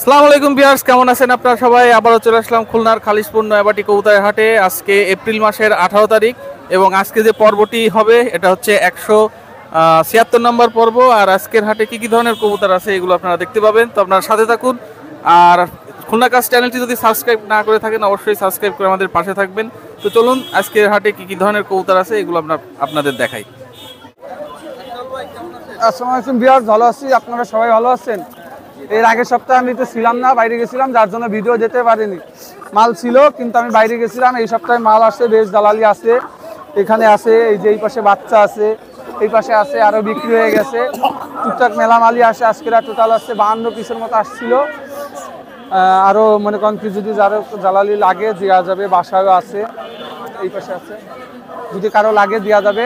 আসসালামু আলাইকুম ভিউয়ার্স, কেমন আছেন আপনারা সবাই? আবারও চলে আসলাম খুলনার খালিশপুর নয়াবাটি কবুতরের হাটে। আজকে এপ্রিল মাসের 18 তারিখ এবং আজকে যে পর্বটি হবে এটা হচ্ছে 176 নম্বর পর্ব। আর আজকের হাটে কি কি ধরনের কবুতর আছে এগুলো আপনারা দেখতে পাবেন, তো আপনারা সাথে থাকুন। আর খুলনা কাজ চ্যানেলটি যদি সাবস্ক্রাইব না করে থাকেন অবশ্যই সাবস্ক্রাইব করে আমাদের পাশে থাকবেন। তো চলুন আজকের হাটে কি কি ধরনের কবুতর আছে এগুলো আপনাদের দেখাই। আসসালামু আলাইকুম ভিউয়ার্স, ভালো আছি। আপনারা সবাই ভালো আছেন? এর আগের সপ্তাহে আমি তো ছিলাম না, বাইরে গেছিলাম, যার জন্য ভিডিও যেতে পারিনি। মাল ছিল কিন্তু আমি বাইরে গেছিলাম। এই সপ্তাহে মাল আসছে, বেশ দালালি আছে, এখানে আছে, এই যে এই পাশে বাচ্চা আছে, এই পাশে আছে, আরও বিক্রি হয়ে গেছে। টুকটাক মেলা মালি আসে, আজকেরা টোটাল আসছে 52 পিসের মতো আসছিল। আরও মনে করেন কি যদি যারও জালালি লাগে দেওয়া যাবে, বাসায়ও আছে, এই পাশে আছে, যদি কারো লাগে দেওয়া যাবে।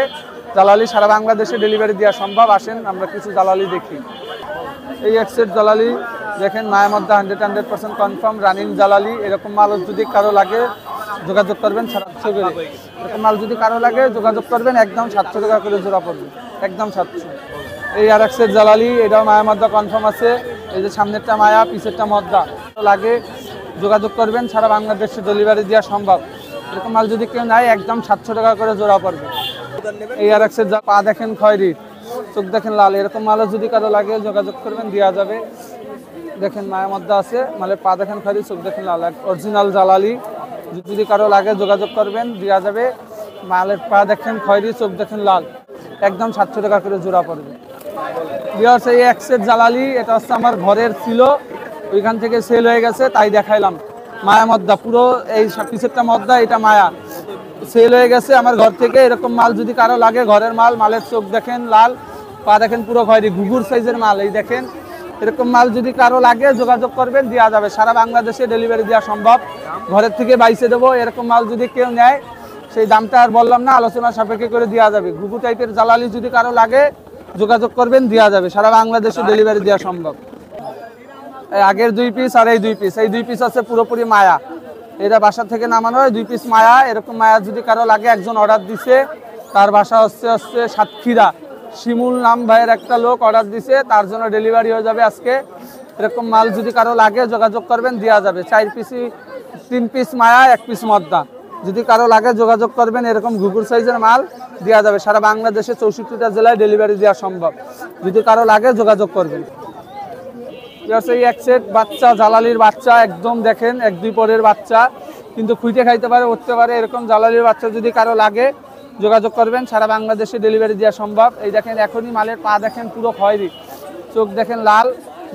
জালালি সারা বাংলাদেশে ডেলিভারি দেওয়া সম্ভব। আসেন আমরা কিছু জালালি দেখি। এই এক সেট জালালি দেখেন, মায়ের মধ্যে 100% কনফার্ম রানিং জালালি। এরকম মাল যদি কারো লাগে যোগাযোগ করবেন 700 করে। এরকম মাল যদি কারো লাগে যোগাযোগ করবেন, একদম 700 টাকা করে জোড়া পড়বে, একদম 700। এই আর এক সেট জালালি, এটাও মায়ের মধ্যে কনফার্ম আছে। এই যে সামনেরটা মায়া, পিছেরটা মদ্দা। লাগে যোগাযোগ করবেন, সারা বাংলাদেশে ডেলিভারি দেওয়া সম্ভব। এরকম মাল যদি কেউ নেয় একদম 700 টাকা করে জোড়া পড়বে। এই আর এক সেট পা দেখেন খয়েরি, চোখ দেখেন লাল। এরকম মালও যদি কারো লাগে যোগাযোগ করবেন, দেওয়া যাবে। দেখেন মায়ের মধ্যে আছে, মালের পা দেখেন খয়েরি, চোখ দেখেন লাল, অরিজিনাল জালালি। যদি কারো লাগে যোগাযোগ করবেন, দেওয়া যাবে। মালের পা দেখেন খয়েরি, চোখ দেখেন লাল, একদম 700 টাকা করে জোড়া পড়বে। ভিউয়ার্স, এই এক সেট জালালি, এটা হচ্ছে আমার ঘরের ছিল, ওইখান থেকে সেল হয়ে গেছে, তাই দেখাইলাম। মায়া মদ্দা পুরো, এই পিছেরটা মদ্দা, এটা মায়া, সেল হয়ে গেছে আমার ঘর থেকে। এরকম মাল যদি কারো লাগে, ঘরের মাল, মালের চোখ দেখেন লাল, পা দেখেন পুরো খয়েরি, ঘুঘুর সাইজের মাল। এই দেখেন, এরকম মাল যদি কারো লাগে যোগাযোগ করবেন, দেওয়া যাবে। সারা বাংলাদেশে ডেলিভারি দেওয়া সম্ভব, ঘরের থেকে বাইসে দেবো। এরকম মাল যদি কেউ নেয়, সেই দামটা আর বললাম না, আলোচনা সাপেক্ষে করে দেওয়া যাবে। ঘুঘু টাইপের জালালি যদি কারো লাগে যোগাযোগ করবেন, দেওয়া যাবে। সারা বাংলাদেশে ডেলিভারি দেওয়া সম্ভব। আগের 2 পিস আর এই 2 পিস, এই 2 পিস আছে পুরোপুরি মায়া। এটা বাসা থেকে নামানো হয়, 2 পিস মায়া। এরকম মায়া যদি কারো লাগে, একজন অর্ডার দিছে, তার বাসা হচ্ছে সাতক্ষীরা, শিমুল নাম ভাইয়ের একটা লোক অর্ডার দিছে, তার জন্য ডেলিভারি হয়ে যাবে আজকে। এরকম মাল যদি কারো লাগে যোগাযোগ করবেন, দেওয়া যাবে। 4 পিসই, 3 পিস মায়া, 1 পিস মদ্দা। যদি কারো লাগে যোগাযোগ করবেন, এরকম ঘুঘুর সাইজের মাল দেওয়া যাবে। সারা বাংলাদেশে 64টা জেলায় ডেলিভারি দেওয়া সম্ভব। যদি কারো লাগে যোগাযোগ করবেন। এই এক সেট বাচ্চা জালালির বাচ্চা, একদম দেখেন 1-2 পরের বাচ্চা, কিন্তু খুঁটে খাইতে পারে, উঠতে পারে। এরকম জালালির বাচ্চা যদি কারো লাগে যোগাযোগ করবেন, সারা বাংলাদেশে ডেলিভারি দেওয়া সম্ভব। এই দেখেন, এখনই মালের পা দেখেন পুরো খয়েরি, চোখ দেখেন লাল।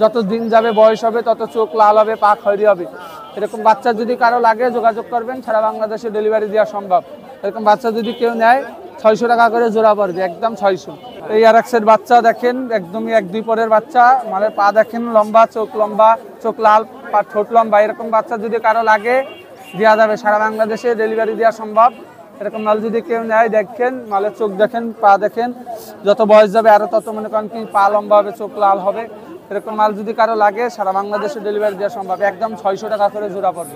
যত দিন যাবে, বয়স হবে, তত চোখ লাল হবে, পা খয়েরি হবে। এরকম বাচ্চা যদি কারো লাগে যোগাযোগ করবেন, সারা বাংলাদেশে ডেলিভারি দেওয়া সম্ভব। এরকম বাচ্চা যদি কেউ নেয় 600 টাকা করে জোড়া পড়বে, একদম 600। এই আর এক সেট বাচ্চা দেখেন, একদমই 1-2 পরের বাচ্চা, মানে পা দেখেন লম্বা, চোখ লম্বা, চোখ লাল, পা ঠোঁট লম্বা। এরকম বাচ্চা যদি কারো লাগে দেওয়া যাবে, সারা বাংলাদেশে ডেলিভারি দেওয়া সম্ভব। এরকম মাল যদি কেউ নেয়, দেখেন মালের চোখ দেখেন, পা দেখেন, যত বয়স যাবে আরও তত মনে করেন কি পা লম্বা হবে, চোখ লাল হবে। এরকম মাল যদি কারো লাগে সারা বাংলাদেশে ডেলিভারি দেওয়া সম্ভব, একদম 600 টাকা করে জোড়া পড়বে।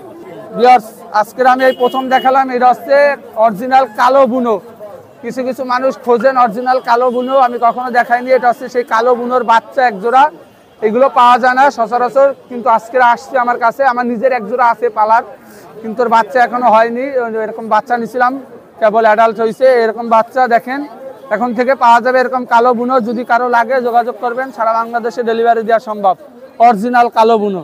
ভিউয়ার্স, আজকের আমি এই প্রথম দেখালাম, এটা হচ্ছে অরিজিনাল কালো বুনো। কিছু কিছু মানুষ খোঁজেন অরিজিনাল কালো বুনো, আমি কখনো দেখাইনি। এটা হচ্ছে সেই কালো বুনোর বাচ্চা এক জোড়া। এগুলো পাওয়া যায় না সচরাচর, কিন্তু আজকে আসছে আমার কাছে। আমার নিজের এক জোড়া আছে পালার, কিন্তু ওর বাচ্চা এখনো হয়নি। এরকম বাচ্চা নিছিলাম, কেবল অ্যাডাল্ট হয়েছে। এরকম বাচ্চা দেখেন এখন থেকে পাওয়া যাবে, এরকম কালো বুনো। যদি কারো লাগে যোগাযোগ করবেন, সারা বাংলাদেশে ডেলিভারি দেওয়া সম্ভব। অরিজিনাল কালো বুনো,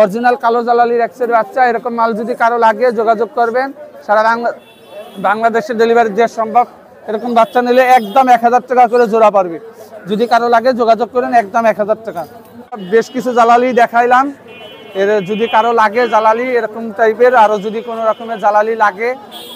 অরিজিনাল কালো জালালির এক সেট বাচ্চা। এরকম মাল যদি কারো লাগে যোগাযোগ করবেন, সারা বাংলাদেশে ডেলিভারি দেওয়া সম্ভব। এরকম বাচ্চা নিলে একদম 1000 টাকা করে জোড়া পারবে। যদি কারো লাগে যোগাযোগ করেন, একদম 1000 টাকা। বেশ কিছু জালালি দেখাইলাম, এর যদি কারো লাগে জালালি এরকম টাইপের, আরও যদি কোনো রকমের জালালি লাগে,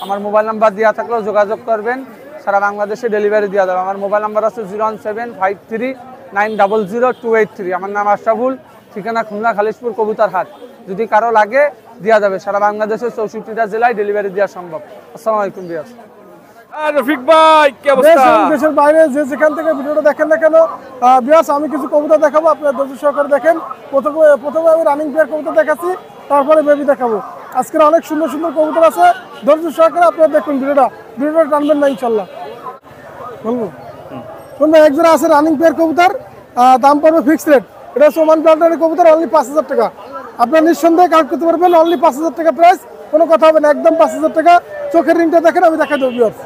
আমার মোবাইল নাম্বার দেওয়া থাকলেও যোগাযোগ করবেন, সারা বাংলাদেশে ডেলিভারি দেওয়া যাবে। আমার মোবাইল নাম্বার আছে 01753900283। আমার নাম আশরাফুল, ঠিকানা খুলনা খালিশপুর কবুতর হাট। যদি কারো লাগে দেওয়া যাবে, সারা বাংলাদেশের 64টা জেলায় ডেলিভারি দেওয়া সম্ভব। আসসালামু আলাইকুম ভিউয়ার্স। রফিক ভাই, কি অবস্থা? দেশের বাইরে যে যেখান থেকে ভিডিওটা দেখেন না কেন, ভিউয়ার্স, আমি কিছু কবুতর দেখাবো, আপনারা ধৈর্য সহকারে দেখেন। প্রথমে আমি রানিং পেয়ার কবুতর দেখাচ্ছি, তারপরে বেবি দেখাবো। আজকের অনেক সুন্দর সুন্দর কবুতর আছে, ধৈর্য সহকারে আপনারা দেখুন। ভিডিওটা টানবেন না, ইনশাল্লাহ বলবো। শুনবেন, একজোড়া আছে রানিং পেয়ার কবুতর, দাম পড়বে ফিক্সড রেট। এটা হচ্ছে ওমান প্লান্টারের কবুতর, অনলি 5000 টাকা। আপনারা নিঃসন্দেহে কালেক্ট করতে পারবেন। অনলি 5,000 টাকা প্রাইস, কোনো কথা হবে না, একদম 5,000 টাকা। চোখের রিংটা দেখেন, আমি দেখাই দেবো ভিউয়ার্স।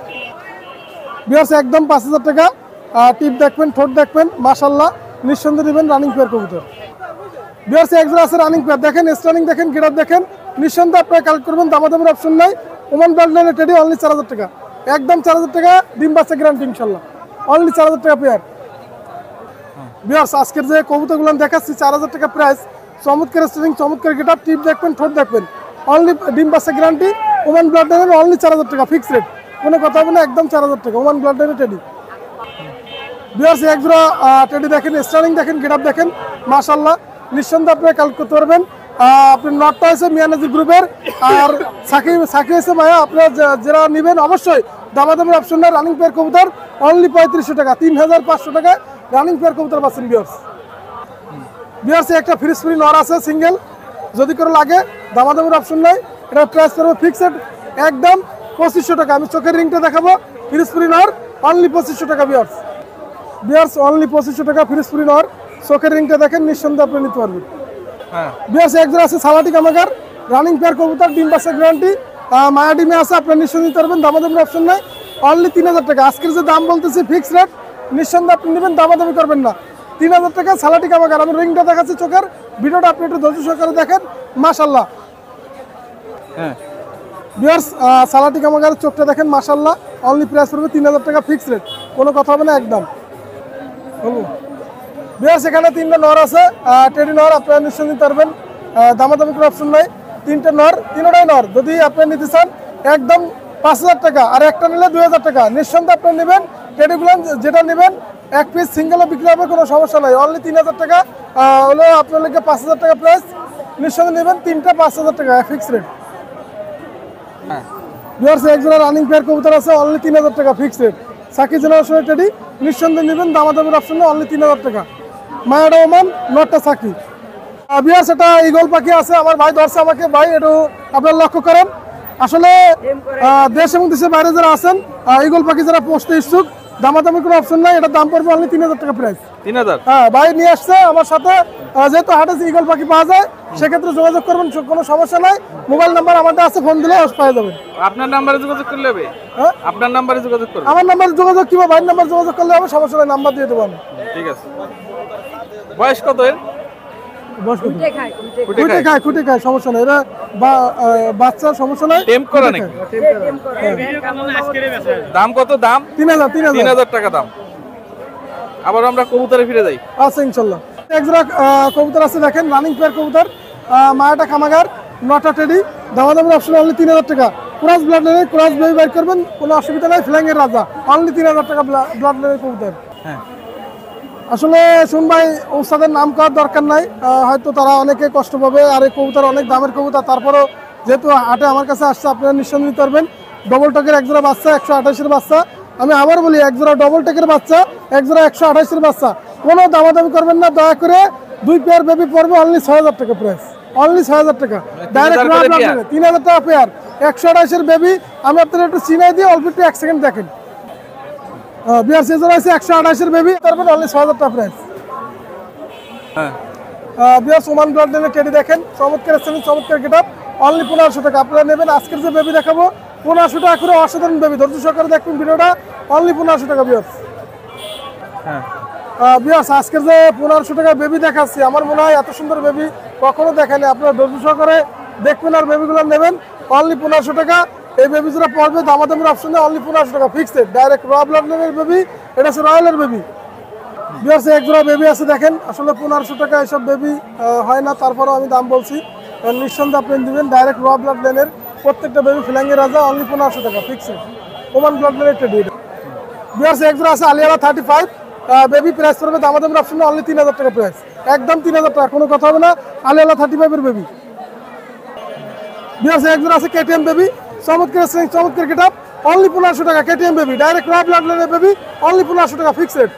ভিউয়ার্স একদম 5,000 টাকা। টিপ দেখবেন, ঠোঁট দেখবেন, মাশাআল্লাহ, নিঃসন্দেহে নেবেন রানিং পেয়ার কবুতর। ভিউয়ার্স এক জোড়া আছে রানিং পেয়ার, দেখেন স্টার্নিং দেখেন, গেটআপ দেখেন, নিঃসন্দেহে আপনারা কালেক্ট করবেন। দামাদামের অপশন নাই। ওমান ব্লাড লাইনের টেডি অনলি 4,000 টাকা, একদম 4,000 টাকা, ডিম বাচ্চা গ্যারান্টি ইনশাল্লাহ, অনলি 4,000 টাকা পেয়ার। ভিউয়ার্স আজকের যে কবুতরগুলো দেখাচ্ছি 4,000 টাকা প্রাইস, চমৎকার স্টার্নিং, চমৎকার গেটআপ, টিপ দেখবেন, ঠোঁট দেখবেন, অনলি ডিম বাচ্চা গ্যারান্টি, ওমান ব্লাড লাইনের অনলি 4,000 টাকা ফিক্স রেট, কোনো কথা হবে না, একদম 4,000 টাকা, ওমান ব্লাড লাইনের টেডি। ভিউয়ার্স এক জোড়া টেডি দেখেন, স্টার্নিং দেখেন, গেটআপ দেখেন, মাশাআল্লাহ, নিঃসন্দেহে আপনারা কালেক্ট করতে পারবেন। আপনি নটটা হয়েছে মিয়ানাজির গ্রুপের, আর সাকি হয়েছে মায়া। আপনারা যারা নেবেন অবশ্যই দামাদামের অপশন নাই। রানিং পেয়ার কবুতর অনলি 3500 টাকা, 3,500 টাকায় রানিং পেয়ার কবুতর পাচ্ছেন। ভিউয়ার্স একটা ফ্রি স্প্রি নর আছে সিঙ্গেল, যদি করে লাগে দামাদামের অপশন নাই। এটা প্রাইস করবো ফিক্সড একদম 2500 টাকা। আমি চোখের রিংটা দেখাবো, ফ্রি স্প্রি নর অনলি 2500 টাকা। ভিউয়ার্স অনলি 2500 টাকা ফ্রি স্প্রি নর, চোখের রিংটা দেখেন, নিঃসন্দেহে আপনি নিতে পারবেন। ভিউয়ার্স একজন আছে সালাটি কামাগার, রানিং পেয়ার কবুতর, ডিম বাচ্চা গ্যারান্টি, মায়া ডিমে আছে, আপনার নিঃসন্দেহে নিতে পারবেন, দামাদামের অপশন নাই, অনলি 3,000 টাকা। আজকের যে দাম বলতেছি ফিক্স রেট, নিঃসন্দেহে আপনি নেবেন, দামাদামি করবেন না, 3,000 টাকা সালাটি কামাগার। আমি রিংটা দেখাচ্ছি চোখের, ভিডিওটা আপনি একটু ধৈর্য সহকারে দেখেন, মাশাআল্লাহ। ভিউয়ার্স সালাটি কামাগারের চোখটা দেখেন, মাশাআল্লাহ, অনলি প্রাইস পড়বে 3,000 টাকা ফিক্স রেট, কোনো কথা হবে না, একদম। ভিউয়ার্স এখানে 3টা নর আছে, টেডি নর, আপনারা নিঃসন্দেহে নিতে পারবেন, দামাদামি কোনো অপশন নাই, 3টে নর, 3টাই নর। যদি আপনি নিতে চান একদম 5,000 টাকা, আর একটা নিলে 2,000 টাকা, নিঃসন্দেহে আপনি নেবেন। টেডিগুলো যেটা নেবেন এক পিস সিঙ্গেলও বিক্রি হবে, কোনো সমস্যা নাই, অনলি 3,000 টাকা হলো আপনার লিখে 5,000 টাকা প্রাইস, নিঃসন্দেহে নেবেন, 3টা 5,000 টাকা ফিক্স রেট। ভিউয়ার্স একজোড়া রানিং পেয়ার কবুতর আছে, অনলি 3,000 টাকা ফিক্স রেট, সাকি জেনারেশনের টেডি, নিঃসন্দেহে নেবেন, দামাদামের অপশন নেই, অনলি 3,000 টাকা। মায়াডা ওমান, নটটা সাকি। ভিউয়ার্স এটা ঈগল পাখি আছে, আমার ভাই ধরছে আমাকে, ভাই একটু আপনারা লক্ষ্য করেন। আসলে দেশ এবং দেশের বাইরে যারা আছেন, ঈগল পাখি যারা পোষতে ইচ্ছুক, দামাদামি কোনো অপশন নাই, এটার দাম পড়বে অনলি 3,000 টাকা প্রাইস। 3,000? হ্যাঁ, ভাই নিয়ে আসছে আমার সাথে, যেহেতু হাটে ঈগল পাখি পাওয়া যায়, সেক্ষেত্রে যোগাযোগ করবেন, কোনো সমস্যা নাই। মোবাইল নাম্বার আমাদের আছে, ফোন দিলে পাওয়া যাবেন। আপনার নাম্বারে যোগাযোগ করলে হবে? হ্যাঁ, আপনার নাম্বারে যোগাযোগ করবেন। আমার নাম্বারে যোগাযোগ কিংবা ভাইয়ের নাম্বার যোগাযোগ করলে হবে, সমস্যা নাই, নাম্বার দিয়ে দেবো আমি। ঠিক আছে। বয়স কত এর? খুঁটে খায়, সমস্যা নাই, এরা বাচ্চার সমস্যা নাই, টেম্প করা নাকি? দাম কত? দাম 3,000 টাকা দাম। আবার আমরা কবুতরে ফিরে যাই। আচ্ছা ইনশাল্লাহ। একজোড়া কবুতর আছে দেখেন, রানিং পেয়ার কবুতর, মায়াটা খামাগার, নটা টেডি, দামাদামের অপশন অনলি 3,000 টাকা। ক্রস ব্লাড লাইনের, ক্রস বেবি বাইর করবেন, কোনো অসুবিধা নাই, ফ্ল্যাঙ্গের রাজা, অনলি 3,000 টাকা ব্লাড লাইনের কবুতর। আসলে শুন ভাই, ওস্তাদের নাম করার দরকার নাই, হয়তো তারা অনেকে কষ্ট পাবে, আর এই কবুতর অনেক দামের কবুতর, তারপরেও যেহেতু হাটে আমার কাছে আসছে, আপনারা নিঃসন্দেহে নিতে পারবেন। ডবল টকের একজোড়া বাচ্চা, 128-এর বাচ্চা, আমি আবার বলি, একজোড়া ডবল টকের বাচ্চা, একজোড়া 128-এর বাচ্চা, কোনো দামাদামি করবেন না, দয়া করে। 2 পেয়ার বেবি পড়বে অনলি 6,000 টাকা প্রাইস, অনলি 6,000 টাকা ডাইরেক্ট, 3,000 টাকা পেয়ার, 128-এর বেবি। আমি আপনাদের একটু চিনাই দিয়ে অল্প একটু 1 সেকেন্ড দেখেন। বিয়ার সিজন আছে 128-এর বেবি, তারপর অনলি 6,000 টাকা প্রাইস। বিয়ার ওমান ব্লাড লাইনের টেডি দেখেন, চমৎকার স্টাইল, চমৎকার গেটআপ, অনলি 1,500 টাকা। আপনারা নেবেন, আজকের যে বেবি দেখাবো 1,500 টাকা করে, অসাধারণ বেবি, ধৈর্য সহকারে দেখবেন ভিডিওটা, অনলি 1,500 টাকা বিয়ার্স। বিয়ার্স আজকের যে 1,500 টাকা বেবি দেখাচ্ছি, আমার মনে হয় এত সুন্দর বেবি কখনো দেখায়নি। আপনারা ধৈর্য সহকারে দেখবেন আর বেবিগুলো নেবেন, অনলি 1,500 টাকা। এই বেবি যারা পড়বে, দামাদামের অপশন নেই, অনলি 1,500 টাকা ফিক্সড, ডাইরেক্ট র ব্লাড লাইনের বেবি, এটা হচ্ছে রয়্যালের বেবি। বিয়ার্স একজোড়া বেবি আছে দেখেন, আসলে 1,500 টাকা এসব বেবি হয় না, তারপরেও আমি দাম বলছি, নিঃসন্দেহে আপনি দিবেন, ডাইরেক্ট র ব্লাড লাইনের প্রত্যেকটা বেবি, ফ্ল্যাঙ্গের রাজা, অনলি 1,500 টাকা ফিক্সড, ওমান ব্লাড লাইনের টেডি। বিয়ার্স একজোড়া আছে আলিয়ালা 35 বেবি, প্রাইস পড়বে দামাদামের অপশন, অনলি 3,000 টাকা প্রাইস, একদম 3,000 টাকা, কোনো কথা হবে না, আলিয়ালা 35-এর বেবি। বিয়ার্স একজোড়া আছে কেটিএম বেবি, চমৎকার চমৎকার গেটআপ, অনলি 1,500 টাকা, কেটিএম বেবি, ডাইরেক্ট র ব্লাড লাইনের বেবি, অনলি 1,500 টাকা ফিক্সড।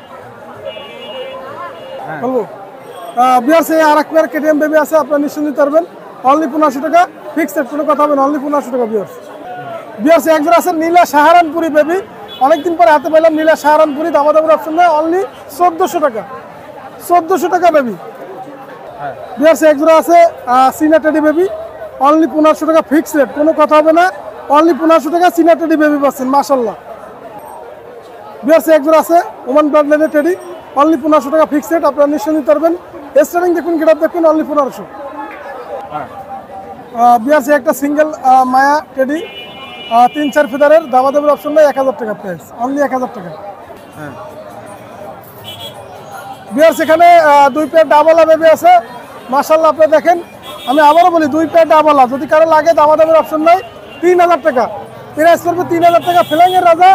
বলবো বিয়ার্স আর এক পেয়ার কেটিএম বেবি আছে, আপনারা নিশ্চয় নিতে পারবেন, অনলি 1,500 টাকা ফিক্সড, কোনো কথা হবে না, অনলি 1,500 টাকা। বিয়ার্স একজোড়া আছে নীলা সাহারানপুরি বেবি, অনেকদিন পরে হাতে পেলাম নীলা সাহারানপুরি, দামাদামের অপশন নেই, অনলি 1,400 টাকা, 1,400 টাকা বেবি। বিয়ার্স এক জোড়া আছে সিনা টেডি বেবি, অনলি 1500 টাকা ফিক্স রেট, কোনো কথা হবে না, অনলি 1500 টাকা সিনা টেডি বেবি পাচ্ছেন মাশাআল্লাহ। বিয়ার্স এক জোড়া আছে ওমান ব্লাড লাইনের টেডি, অনলি 1500 টাকা ফিক্স রেট, আপনারা নিশ্চয়ই নিতে পারবেন। স্টারিং দেখুন, গেট আপ দেখুন, অনলি 1500। বিয়ার্স একটা সিঙ্গেল মায়া টেডি 3-4 ফেদারের, দামাদামের অপশন নাই, 1000 টাকা প্রাইস, অনলি 1000 টাকা। বিয়ার্স এখানে 2 পেয়ার ডাবলা বেবি আছে মাশাআল্লাহ, আপনি দেখেন, আমি আবারও বলি 2 পেয়ার ডাবলা, যদি কারো লাগে দামাদামের অপশন নাই, 3000 টাকা প্রাইস করবে, 3000 টাকা ফ্ল্যাঙের রাজা,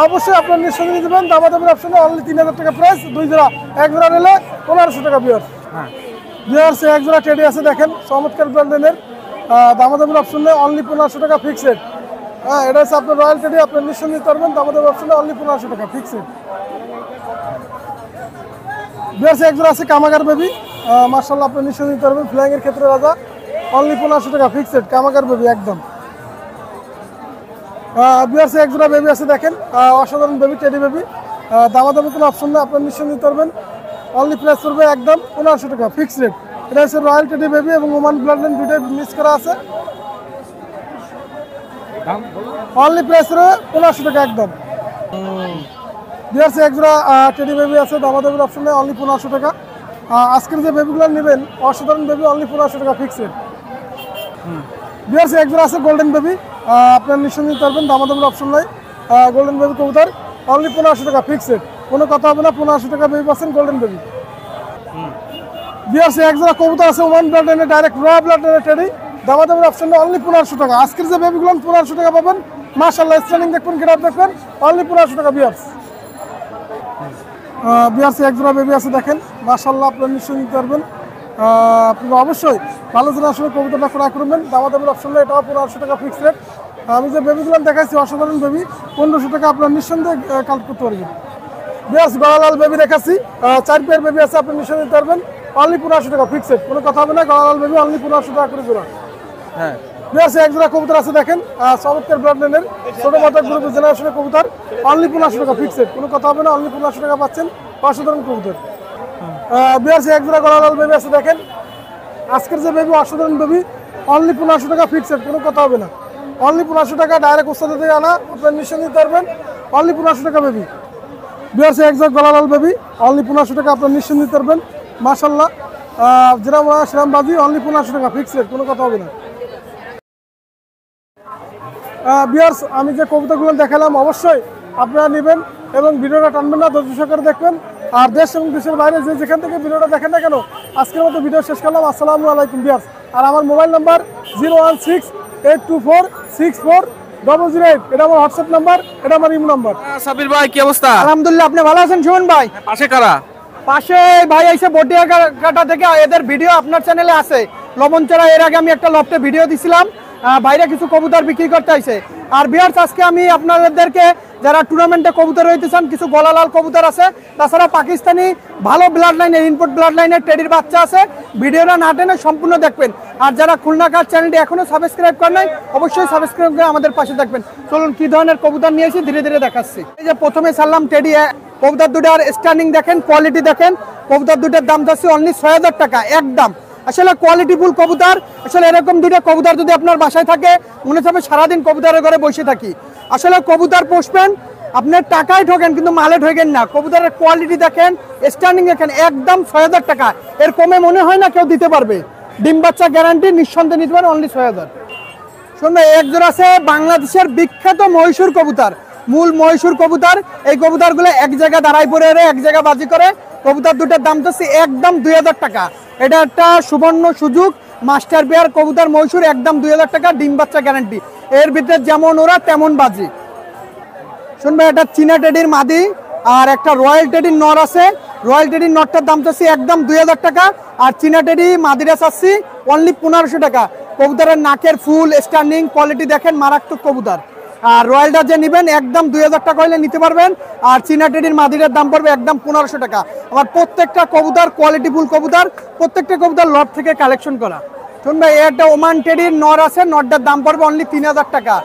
অবশ্যই আপনার নিশ্চয়ই নিয়ে দেবেন, দামাদামের অপশনে অনলি 3000 টাকা প্রাইস, 2 জোড়া, 1 জোড়া নিলে 1500 টাকা। বিয়ার্স এক জোড়া টেডি আছে দেখেন, চমৎকার ব্র্যান্ডের, দামাদামের অপশন নেই, অনলি 1500 টাকা ফিক্স রেট। হ্যাঁ, এটা হচ্ছে আপনার রয়্যাল টেডি, আপনার নিশ্চয়ই নিতে পারবেন, দামাদামের অপশনে অনলি 1500 টাকা ফিক্স রেট। বিয়ার্স এক জোড়া আছে কামাগার বেবি, মাশাআল্লাহ আপনি নিশ্চয়ই নিতে পারবেন, ফ্ল্যাঙের ক্ষেত্রে রাজা, অনলি 1500 টাকা ফিক্স রেট, কামাগার বেবি একদম। বিয়ার্স এক জোড়া বেবি আছে দেখেন, অসাধারণ বেবি, টেডি বেবি, দামাদামি কোনো অপশন নেই, আপনার নিশ্চয়ই নিতে পারবেন, অনলি প্রাইস করবে একদম 1500 টাকা ফিক্স রেট। এটা হচ্ছে রয়্যাল টেডি বেবি এবং ওমান ব্লাড লাইন দুইটাই মিক্স করা আছে, অনলি প্রাইস করবে 1500 টাকা একদম। বিয়ার্স এক জোড়া টেডি বেবি আছে, দামাদামির অপশন নেই, অনলি 1500 টাকা। আজকের যে বেবিগুলো নেবেন অসাধারণ বেবি, অনলি 1500 টাকা ফিক্স রেট। বিয়ার্স এক জোড়া আছে গোল্ডেন বেবি, আপনার নিশ্চয় নিতে পারবেন, দামাদামির অপশন নাই, গোল্ডেন বেবি কবুতর, অনলি 1500 টাকা ফিক্স রেট, কোনো কথা হবে না, 1500 টাকা বেবি পাচ্ছেন গোল্ডেন বেবি। বিয়ার্স এক জোড়া কবুতর আছে ওয়ান ব্লাড লাইনে ডাইরেক্ট র ব্লাড লাইনে টেডি, দামাদামির অপশন নেই, অনলি 1500 টাকা। আজকের যে বেবিগুলো 1500 টাকা পাবেন মাশাআল্লাহ, স্ট্যান্ডিং দেখবেন, গেট আপ দেখবেন, অনলি 1500 টাকা বিয়ার্স। বিয়ার্স এক জোড়া বেবি আছে দেখেন মাশাআল্লাহ, আপনারা নিশ্চয়ই নিতে পারবেন, আপনারা অবশ্যই ভালো জন্য আসলে কবুতরটা ক্রয় করবেন, দামাদামির অপশন নেই, এটাও 1500 টাকা ফিক্স রেট। আমি যে বেবিগুলো দেখাইছি অসাধারণ বেবি, 1500 টাকা আপনার নিঃসন্দেহে কালেক্ট করতে পারবেন। বিয়ার্স গলালাল বেবি দেখাচ্ছি, 4 পেয়ার বেবি আছে, আপনি নিশ্চয়ই নিতে পারবেন, অনলি 1500 টাকা ফিক্স রেট, কোনো কথা হবে না, গলালাল বেবি অনলি 1500 টাকা করে জোড়া। হ্যাঁ, বিয়ার্স এক জোড়া কবুতর আছে দেখেন, চমৎকার ব্লাড লাইনের ছোট মাথার গ্রুপের জেনারেশনের কবুতর, অনলি 1500 টাকা ফিক্স রেট, কোনো কথা হবে না, অনলি 1500 টাকা পাচ্ছেন, অসাধারণ কবুতর। বিয়ার্স এক জোড়া গলালাল বেবি আছে দেখেন, আজকের যে বেবি অসাধারণ বেবি, অনলি 1500 টাকা ফিক্স রেট, কোনো কথা হবে না, অনলি 1500 টাকা, ডাইরেক্ট ওস্তাদ থেকে আনা, আপনার নিশ্চয় নিতে পারবেন, অনলি 1500 টাকা বেবি। বিয়ার্স এক জোড়া গলালাল বেবি, অনলি 1500 টাকা, আপনার নিশ্চয় নিতে পারবেন মাশাআল্লাহ, যেরকম সেরকম বাজি, অনলি 1500 টাকা ফিক্স রেট, কোনো কথা হবে না। বিয়ার্স আমি যে কবুতরগুলো দেখালাম অবশ্যই আপনারা নেবেন এবং ভিডিওটা টানবেন না, ধৈর্য সহকারে দেখবেন, আর দেশ এবং দেশের বাইরে যে যেখান থেকে ভিডিওটা দেখেন না কেন, আজকের মতো ভিডিও শেষ করলাম। আসসালামু আলাইকুম বিয়ার্স। আর আমার মোবাইল নাম্বার 01682464008, এটা আমার হোয়াটসঅ্যাপ নাম্বার, এটা আমার ইমো নাম্বার। সাবির ভাই কি অবস্থা? আলহামদুলিল্লাহ, আপনি ভালো আছেন সুমন ভাই? পাশে কারা? পাশে ভাই আইসে বটিয়াঘাটা থেকে, এদের ভিডিও আপনার চ্যানেলে আছে, লবণচড়া, এর আগে আমি একটা লফটে ভিডিও দিছিলাম, বাইরে কিছু কবুতর বিক্রি করতে আইছে। আর বিয়ার্স আজকে আমি আপনাদেরকে যারা টুর্নামেন্টে কবুতর হইতে চান, কিছু গলালাল কবুতর আছে, তাছাড়া পাকিস্তানি ভালো ব্লাড লাইনের, ইনপুট ব্লাড লাইনের টেডির বাচ্চা আছে, ভিডিওটা না টেনে সম্পূর্ণ দেখবেন। আর যারা খুলনা কার চ্যানেলটি এখনো সাবস্ক্রাইব করেন নাই, অবশ্যই সাবস্ক্রাইব করে আমাদের পাশে থাকবেন। চলুন কি ধরনের কবুতর নিয়েছি ধীরে ধীরে দেখাচ্ছি। এই যে প্রথমে ছাড়লাম টেডি, কবুতর দুটার স্ট্যান্ডিং দেখেন, কোয়ালিটি দেখেন, কবুতর দুটার দাম যাচ্ছে অনলি 6000 টাকা একদম। আসলে কোয়ালিটিফুল কবুতর, আসলে এরকম দুটো কবুতর যদি আপনার বাসায় থাকে, মনে হবে সারাদিন কবুতরের ঘরে বসে থাকি। আসলে কবুতর পুষবেন, আপনার টাকায় ঠকেন কিন্তু মালে ঠকেন না। কবুতরের কোয়ালিটি দেখেন, স্ট্যান্ডিং দেখেন, একদম 6000 টাকা, এর কমে মনে হয় না কেউ দিতে পারবে। ডিম বাচ্চা গ্যারান্টি, নিঃসন্দেহে নিতে পারেন, অনলি 6000। শুনবে এক জোড়া আছে বাংলাদেশের বিখ্যাত মহীশূর কবুতর, মূল মহীশূর কবুতর। এই কবুতরগুলো এক জায়গায় দাঁড়াই পড়ে এক জায়গায় বাজি করে। কবুতর দুটার দাম তো একদম 2000 টাকা। এটা একটা সুবর্ণ সুযোগ, মাস্টার পেয়ার কবুতর মহীশূর, একদম 2000 টাকা, ডিম বাচ্চা গ্যারান্টি। এর ভিতরে যেমন ওরা তেমন বাজি। শুনবে এটা চীনা টেডির মাদি, আর একটা রয়্যাল টেডির নর আছে। রয়্যাল টেডির নরটার দাম চাচ্ছি একদম 2000 টাকা, আর চীনা টেডি মাদিরা চাচ্ছি অনলি 1500 টাকা। কবুতরের নাকের ফুল, স্ট্যান্ডিং, কোয়ালিটি দেখেন, মারাত্মক কবুতর। আর রয়্যালটা যে নেবেন একদম 2000 টাকা হলে নিতে পারবেন, আর চীনা টেডির মাদিরার দাম পড়বে একদম 1500 টাকা। আমার প্রত্যেকটা কবুতর কোয়ালিটিফুল কবুতর, প্রত্যেকটা কবুতর লট থেকে কালেকশন করা। শুনবে একটা ওমান টেডির নর আছে, নরটার দাম পড়বে অনলি 3000 টাকা।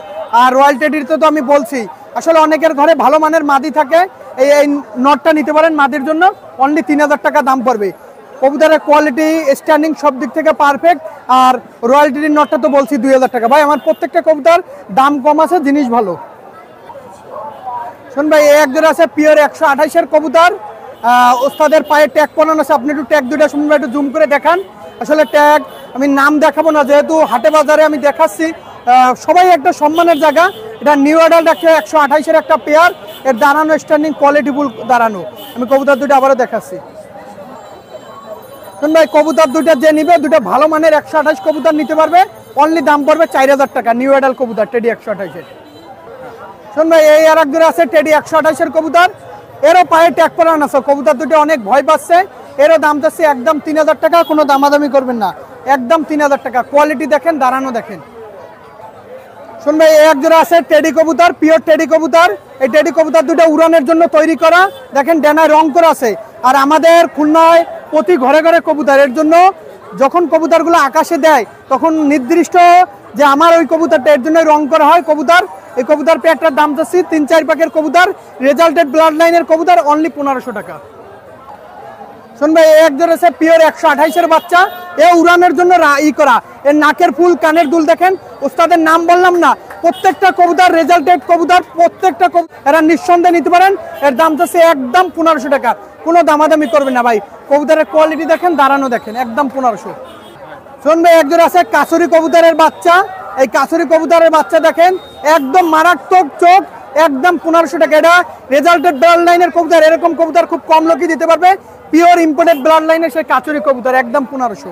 আর রয়্যাল টেডির তো আমি বলছি, আসলে অনেকের ঘরে ভালো মানের মাদি থাকে, এই নটটা নিতে পারেন মাদির জন্য, অনলি 3000 টাকা দাম পড়বে। কবুতরের কোয়ালিটি স্ট্যান্ডিং সব দিক থেকে পারফেক্ট। আর রয়্যালটির নটটা তো বলছি 2000 টাকা। ভাই আমার প্রত্যেকটা কবুতর দাম কম আছে, জিনিস ভালো। শোন ভাই, এই এক জোড়া আছে পিওর 128-এর কবুতর, ওস্তাদের পায়ে ট্যাগ পরানো আছে। আপনি একটু ট্যাগ দুইটা শুনবেন, একটু জুম করে দেখান। আসলে ট্যাগ আমি নাম দেখাবো না, যেহেতু হাটে বাজারে আমি দেখাচ্ছি, সবাই একটা সম্মানের জায়গা। এটা নিউ অ্যাডাল্ট একটা 128-এর একটা পেয়ার, এর দাঁড়ানো স্ট্যান্ডিং কোয়ালিটিফুল দাঁড়ানো। আমি কবুতর দুটো আবারও দেখাচ্ছি। শোন ভাই, কবুতর দুটো যে নিবে, দুটো ভালো মানের 128 কবুতর নিতে পারবে। অনলি দাম পড়বে 4000 টাকা। নিউ অ্যাডাল্ট কবুতর টেডি 128-এর। শোন ভাই, এই আর এক জোড়া আছে টেডি 128-এর কবুতর, এরও পায়ে ট্যাগ পরানো আছে। কবুতর দুটো অনেক ভয় পাচ্ছে, এরও দাম যাচ্ছে একদম 3000 টাকা। কোনো দামাদামি করবেন না, একদম 3000 টাকা। কোয়ালিটি দেখেন, দাঁড়ানো দেখেন। শোন ভাই, এক জোড়া আছে টেডি কবুতর, পিওর টেডি কবুতর। এই টেডি কবুতর দুটো উড়ানের জন্য তৈরি করা। দেখেন ডানায় রং করা আছে। আর আমাদের খুলনায় প্রতি ঘরে ঘরে কবুতর, এর জন্য যখন কবুতরগুলো আকাশে দেয় তখন নির্দিষ্ট যে আমার ওই কবুতরটা, এর জন্য রং করা হয় কবুতর। এই কবুতর পেয়ারটার দাম যাচ্ছে 3-4 পাকের কবুতর, রেজাল্টেড ব্লাড লাইনের কবুতর, অনলি 1500 টাকা। শোন ভাই, এক জোড়া আছে পিওর 128-এর বাচ্চা, এ উড়ানের জন্য করা। এর নাকের ফুল, কানের দুল দেখেন। ওস্তাদের নাম বললাম না, প্রত্যেকটা কবুতর রেজাল্টেড কবুতর, প্রত্যেকটা এরা নিঃসন্দেহে নিতে পারেন। এর দাম যাচ্ছে একদম 1500 টাকা। কোনো দামাদামি করবেন না ভাই। কবুতরের কোয়ালিটি দেখেন, দাঁড়ানো দেখেন, একদম 1500। শোন ভাই, এক জোড়া আছে কাছুরি কবুতরের বাচ্চা। এই কাছুরি কবুতরের বাচ্চা দেখেন, একদম মারাত্মক চোখ, একদম 1500 টাকা। এটা রেজাল্টেড ব্লাড লাইনের কবুতর, এরকম কবুতর খুব কম লোকই দিতে পারবে। পিওর ইম্পোর্টেড ব্লাড লাইনের সেই কাছুরি কবুতর, একদম 1500।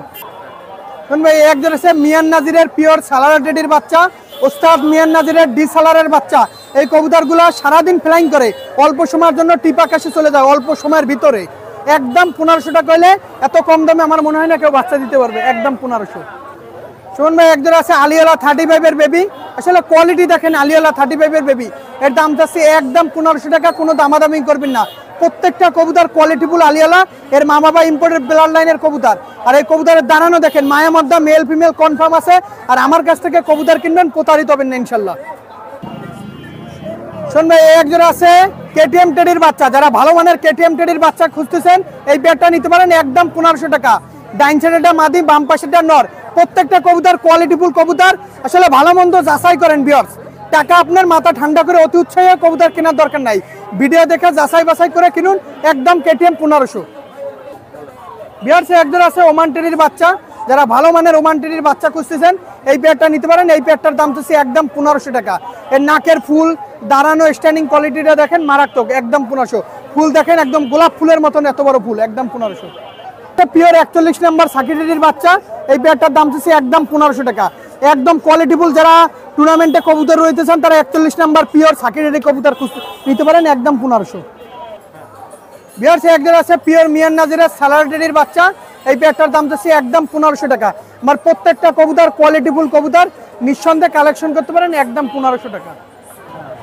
শোন ভাই, এক জোড়া আছে মিয়ান নাজিরের পিওর সালার টেডির বাচ্চা, ওস্তাদ মিয়ান নাজিরের ডি সালারের বাচ্চা। এই কবুতরগুলো সারাদিন ফ্লাইং করে, অল্প সময়ের জন্য টিপা কাশে চলে যায়, অল্প সময়ের ভিতরে। একদম 1500 টাকা হলে এত কম দামে আমার মনে হয় না কেউ বাচ্চা দিতে পারবে, একদম 1500। শোন ভাই, এক জোড়া আছে আলিওলা 35-এর বেবি। আসলে কোয়ালিটি দেখেন, আলিওলা 35-এর বেবি, এর দাম যাচ্ছে একদম 1500 টাকা। কোনো দামাদামি করবেন না। প্রত্যেকটা কবুতর কোয়ালিটিফুল আলিওলা, এর মা বাবা ইম্পোর্টেড ব্লাড লাইনের কবুতর। আর এই কবুতরের দাঁড়ানো দেখেন, মায়া মধ্যে মেল ফিমেল কনফার্ম আছে। আর আমার কাছ থেকে কবুতর কিনবেন, প্রতারিত হবেন না ইনশাল্লাহ। শোন ভাই, এক জোড়া আছে কেটিএম টেডির বাচ্চা। যারা ভালো মানের কেটিএম টেডির বাচ্চা খুঁজতেছেন, এই পেয়ারটা নিতে পারেন, একদম 1500 টাকা। ডাইন সাইডেটা মাদি, বাম পাশেটা নর। প্রত্যেকটা কবুতর কোয়ালিটিফুল কবুতর। আসলে ভালো মন্দ যাচাই করেন ভিউয়ার্স। টাকা আপনার মাথা ঠান্ডা করে অতি উৎসাহে কবুতর কেনার দরকার নাই, ভিডিও দেখে যাচাই বাছাই করে কিনুন, একদম কেটিএম 1500। ভিউয়ার্স, এক জোড়া আছে ওমান টেডির বাচ্চা। যারা ভালো মানের ওমান টেডির বাচ্চা খুঁজতেছেন, এই পেয়ারটা নিতে পারেন। এই পেয়ারটার দাম হচ্ছে একদম 1500 টাকা। এর নাকের ফুল, দাঁড়ানো স্ট্যান্ডিং কোয়ালিটিটা দেখেন, মারাত্মক, একদম 1500। ফুল দেখেন, একদম গোলাপ ফুলের মতন এত বড় ফুল, একদম 1500। পিওর 41 নাম্বার সাকিটের বাচ্চা। এই পেয়ারটার দাম হচ্ছে একদম 1500 টাকা। একদম কোয়ালিটিফুল। যারা টুর্নামেন্টে কবুতর রইতেছেন, তারা 41 নাম্বার পিওর সাকিটের কবুতর নিতে পারেন, একদম 1500। ভিউয়ার্স, এক জোড়া আছে পিওর মিয়ান নাজিরের সালারের বাচ্চা। এই পেয়ারটার দাম হচ্ছে একদম 1500 টাকা। আমার প্রত্যেকটা কবুতর কোয়ালিটিফুল কবুতর, নিঃসন্দেহে কালেকশন করতে পারেন, একদম 1500 টাকা।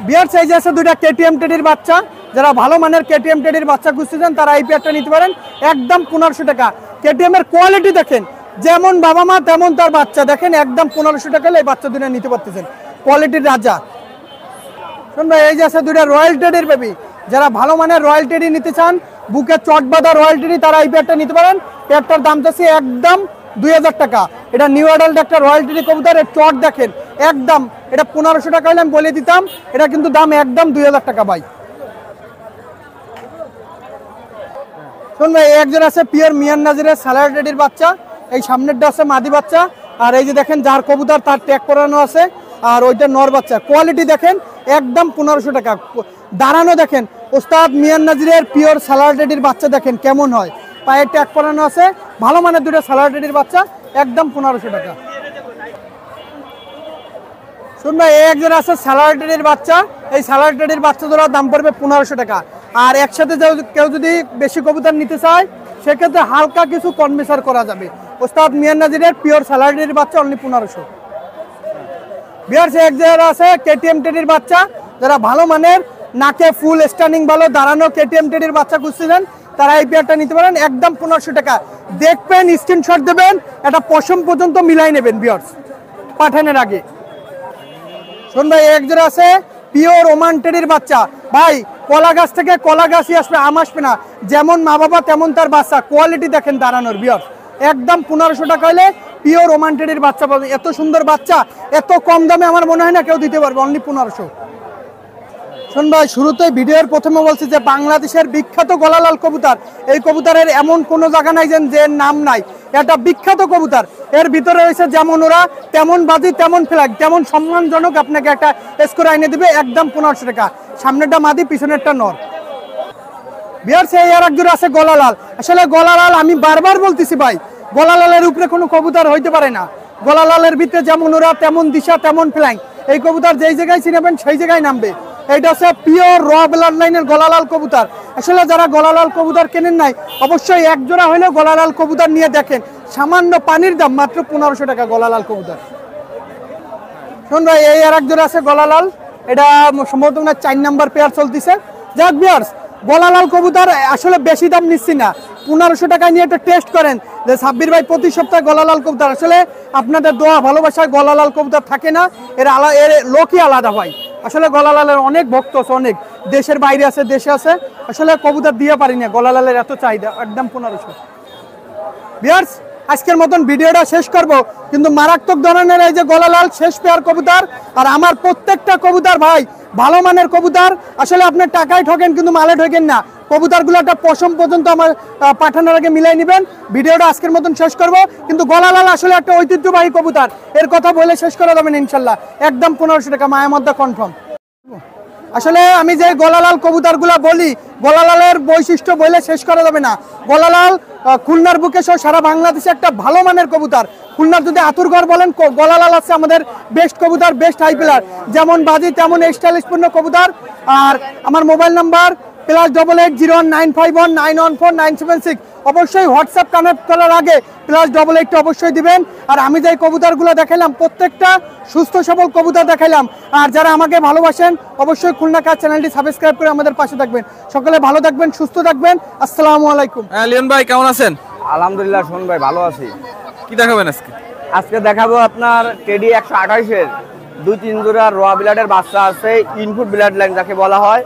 ভিউয়ার্স, এই যে আছে দুইটা কেটিএম টেডির বাচ্চা। যারা ভালো মানের কেটিএম টেডির বাচ্চা খুঁজতেছেন, তারা এই পেয়ারটা নিতে পারেন, একদম 1500 টাকা। কেটিএম এর কোয়ালিটি দেখেন, যেমন বাবা মা তেমন তার বাচ্চা দেখেন, একদম 1500 টাকা এই বাচ্চা দুটো নিতে পারতেছেন, কোয়ালিটির রাজা। শুন ভাই, এই যে আছে দুইটা রয়্যাল টেডির বেবি। যারা ভালো মানের রয়্যাল টেডি নিতে চান, বুকে চট বাঁধা রয়্যাল টেডি, তারা এই পেয়ারটা নিতে পারেন। পেয়ারটার দাম যাচ্ছে একদম 2000 টাকা। এটা নিউ অ্যাডাল্ট একটা রয়্যাল টেডি কবুতর। এর চট দেখেন, একদম এটা 1500 টাকা হলে আমি বলে দিতাম, এটা কিন্তু দাম একদম 2000 টাকা ভাই। শুন ভাই, একজন আছে পিওর মিয়ান নাজিরের সালার টেডির বাচ্চা। এই সামনেরটা আছে মাদি বাচ্চা, আর এই যে দেখেন যার কবুতর তার ট্যাগ করানো আছে, আর ওইটা নর বাচ্চা। কোয়ালিটি দেখেন, একদম 1500 টাকা। দাঁড়ানো দেখেন, ওস্তাদ মিয়ান নাজিরের পিওর সালার টেডির বাচ্চা দেখেন কেমন হয়, পায়ে ট্যাগ করানো আছে, ভালো মানের দুটো সালার টেডির বাচ্চা, একদম 1500 টাকা। শুন ভাই, একজন আছে সালার টেডির বাচ্চা। এই সালার টেডির বাচ্চা ধরার দাম পড়বে 1500 টাকা। আর একসাথে কেউ যদি বেশি কবুতর নিতে চায়, সেক্ষেত্রে হালকা কিছু কনমিশন করা যাবে। ওস্তাদ মিয়ান নাজিরের পিওর সালার টেডির বাচ্চা, অনলি 1500। বিহার সে এক জায়গায় আছে কেটিএম টেডির বাচ্চা। যারা ভালো মানের নাকে ফুল স্ট্যান্ডিং ভালো দাঁড়ানো কেটিএম টেডির বাচ্চা খুঁজছিলেন, তারা এই পেয়ারটা নিতে পারেন, একদম 1500 টাকা। দেখবেন, স্ক্রিনশট দেবেন, এটা পশম পর্যন্ত মিলাই নেবেন ভিউয়ার্স পাঠানোর আগে। শোন ভাই, এক জোড়া আছে পিওর ওমান টেডির বাচ্চা। ভাই কলা গাছ থেকে কলা গাছই আসবে, আম আসবে না। যেমন মা বাবা তেমন তার বাচ্চা, কোয়ালিটি দেখেন দাঁড়ানোর বিয়ার, একদম 1500 টাকা হলে পিওর রোমান্টেডের বাচ্চা পাবে। এত সুন্দর বাচ্চা এত কম দামে আমার মনে হয় না কেউ দিতে পারবে, অনলি 1500। শোন ভাই, শুরুতে ভিডিওর প্রথমে বলছি যে বাংলাদেশের বিখ্যাত গলালাল কবুতর, এই কবুতরের এমন কোনো জায়গা নাই যে নাম নাই, এটা বিখ্যাত কবুতর। এর ভিতরে রয়েছে যেমন ওরা, তেমন বাজি, তেমন ফ্ল্যাগ, তেমন সম্মানজনক আপনাকে একটা স্কোর আইনে দিবে, একদম 1500 টাকা। সামনেরটা মাদি, পিছনেরটা নর। বিয়ার্স, এই আর একজন আছে গলালাল। আসলে গলালাল আমি বারবার বলতেছি ভাই, গলালালের উপরে কোনো কবুতর হইতে পারে না। গলালালের ভিতরে যেমন ওরা, তেমন দিশা, তেমন ফ্ল্যাং। এই কবুতর যেই জায়গায় চিনাবেন সেই জায়গায় নামবে। এইটা হচ্ছে পিওর র ব্লাড লাইনের গলালাল কবুতর। আসলে যারা গলালাল কবুতর কেনেন নাই, অবশ্যই এক জোড়া হলেও গলালাল কবুতর নিয়ে দেখেন। সামান্য পানির দাম, মাত্র 1500 টাকা গলালাল কবুতর। শোন ভাই, এই আর এক জোড়া আছে গলালাল, এটা সম্ভবত 4 নাম্বার পেয়ার চলতেছে। যাক বিয়ার্স, গলালাল কবুতর আসলে বেশি দাম নিচ্ছি না, 1500 টাকায় নিয়ে একটা টেস্ট করেন যে সাব্বির ভাই প্রতি সপ্তাহে গলালাল কবুতর। আসলে আপনাদের দোয়া ভালোবাসায় গলালাল কবুতর থাকে না, এর লোকই আলাদা হয়। আসলে গলালালের অনেক ভক্ত আছে, অনেক দেশের বাইরে আছে, দেশে আছে। আসলে কবুতর দিয়ে পারি না, গলালালের এত চাহিদা, একদম 1500। ভিউয়ার্স, আজকের মতন ভিডিওটা শেষ করব, কিন্তু মারাত্মক ধরনের এই যে গলালাল শেষ পেয়ার কবুতর। আর আমার প্রত্যেকটা কবুতর ভাই ভালো মানের কবুতর। আসলে আপনার টাকায় ঠকেন কিন্তু মালে ঠকেন না। কবুতরগুলো একটা পশম পর্যন্ত আমার পাঠানোর আগে মিলাই নেবেন। ভিডিওটা আজকের মতন শেষ করব, কিন্তু গলালাল আসলে একটা ঐতিহ্যবাহী কবুতর, এর কথা বলে শেষ করা যাবে না ইনশাল্লাহ। একদম 1500 টাকা, মায়ের মধ্যে কনফার্ম। আসলে আমি যে গলালাল কবুতরগুলো বলি, গলালালের বৈশিষ্ট্য বলে শেষ করা যাবে না। গলালাল খুলনার বুকে সহ সারা বাংলাদেশে একটা ভালো মানের কবুতর। খুলনার যদি আতুরঘর বলেন, গলালাল আছে আমাদের বেস্ট কবুতর, বেস্ট হাই প্লেয়ার। যেমন বাজি তেমন স্টাইলিশপূর্ণ কবুতর। আর আমার মোবাইল নাম্বার +88 01951 914 976। অবশ্যই হোয়াটসঅ্যাপ কানেক্ট করার আগে +88 অবশ্যই দিবেন। আর আমি যে কবুতরগুলো দেখাইলাম প্রত্যেকটা সুস্থ সবল কবুতর দেখাইলাম। আর যারা আমাকে ভালোবাসেন অবশ্যই খুলনা কাজ চ্যানেলটি সাবস্ক্রাইব করে আমাদের পাশে থাকবেন। সকলে ভালো থাকবেন, সুস্থ থাকবেন। আসসালামু আলাইকুম। লিওন ভাই কেমন আছেন? আলহামদুলিল্লাহ। শোন ভাই, ভালো আছি। কি দেখাবেন আজকে? আজকে দেখাবো আপনার টেডি 128-এর 2-3 জোড়া র ব্লাডের বাচ্চা আছে, ইনপুট ব্লাড লাইন যাকে বলা হয়।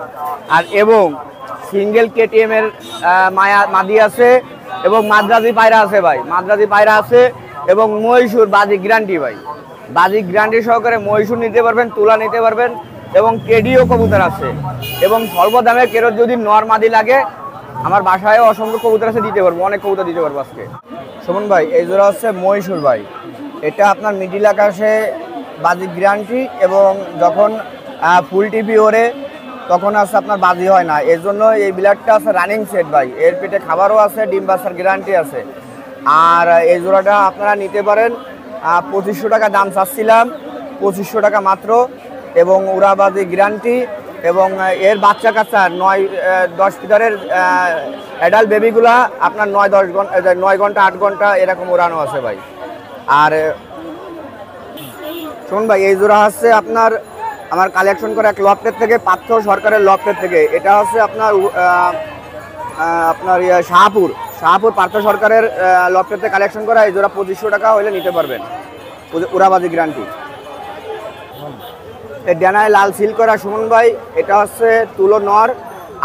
আর এবং সিঙ্গেল কেটিএম এর মাদি আছে, এবং মাদ্রাজি পায়রা আছে ভাই, মাদ্রাজি পায়রা আছে। এবং মহীশূর বাজি গ্যারান্টি ভাই, বাজি গ্যারান্টি সহকারে মহীশূর নিতে পারবেন, তুলা নিতে পারবেন। এবং টেডিও কবুতর আছে। এবং স্বল্প দামে কেরোর যদি নর মাদি লাগে, আমার বাসায় অসংখ্য কবুতর আছে, দিতে পারবো, অনেক কবুতর দিতে পারবো আজকে। সুমন ভাই, এই জোড়া হচ্ছে মহীশূর ভাই। এটা আপনার মিডিল আকাশে বাজি গ্যারান্টি, এবং যখন ফুল টিপি ওরে তখন আছে আপনার বাজি হয় না। এর জন্য এই ব্লাডটা আছে রানিং সেট ভাই। এর পেটে খাবারও আছে, ডিম বাচ্চার গ্যারান্টি আছে। আর এই জোড়াটা আপনারা নিতে পারেন 2500 টাকা দাম চাচ্ছিলাম, 2500 টাকা মাত্র। এবং উড়াবাজি গ্যারান্টি, এবং এর বাচ্চা কাচ্চা 9-10 ফিটারের অ্যাডাল্ট বেবিগুলা আপনার 9 ঘন্টা 8 ঘন্টা এরকম উড়ানো আছে ভাই। আর শুনুন ভাই, এই জোড়া হচ্ছে আপনার আমার কালেকশন করা এক লফটের থেকে, পার্থ সরকারের লফটের থেকে। এটা হচ্ছে আপনার শাহপুর পার্থ সরকারের লফটের থেকে কালেকশন করা। এই জোড়া 2500 টাকা হলে নিতে পারবেন, উড়াবাজি গ্যারান্টি। এই ডানায় লাল সিল করা সুমন ভাই, এটা হচ্ছে তুলো নর,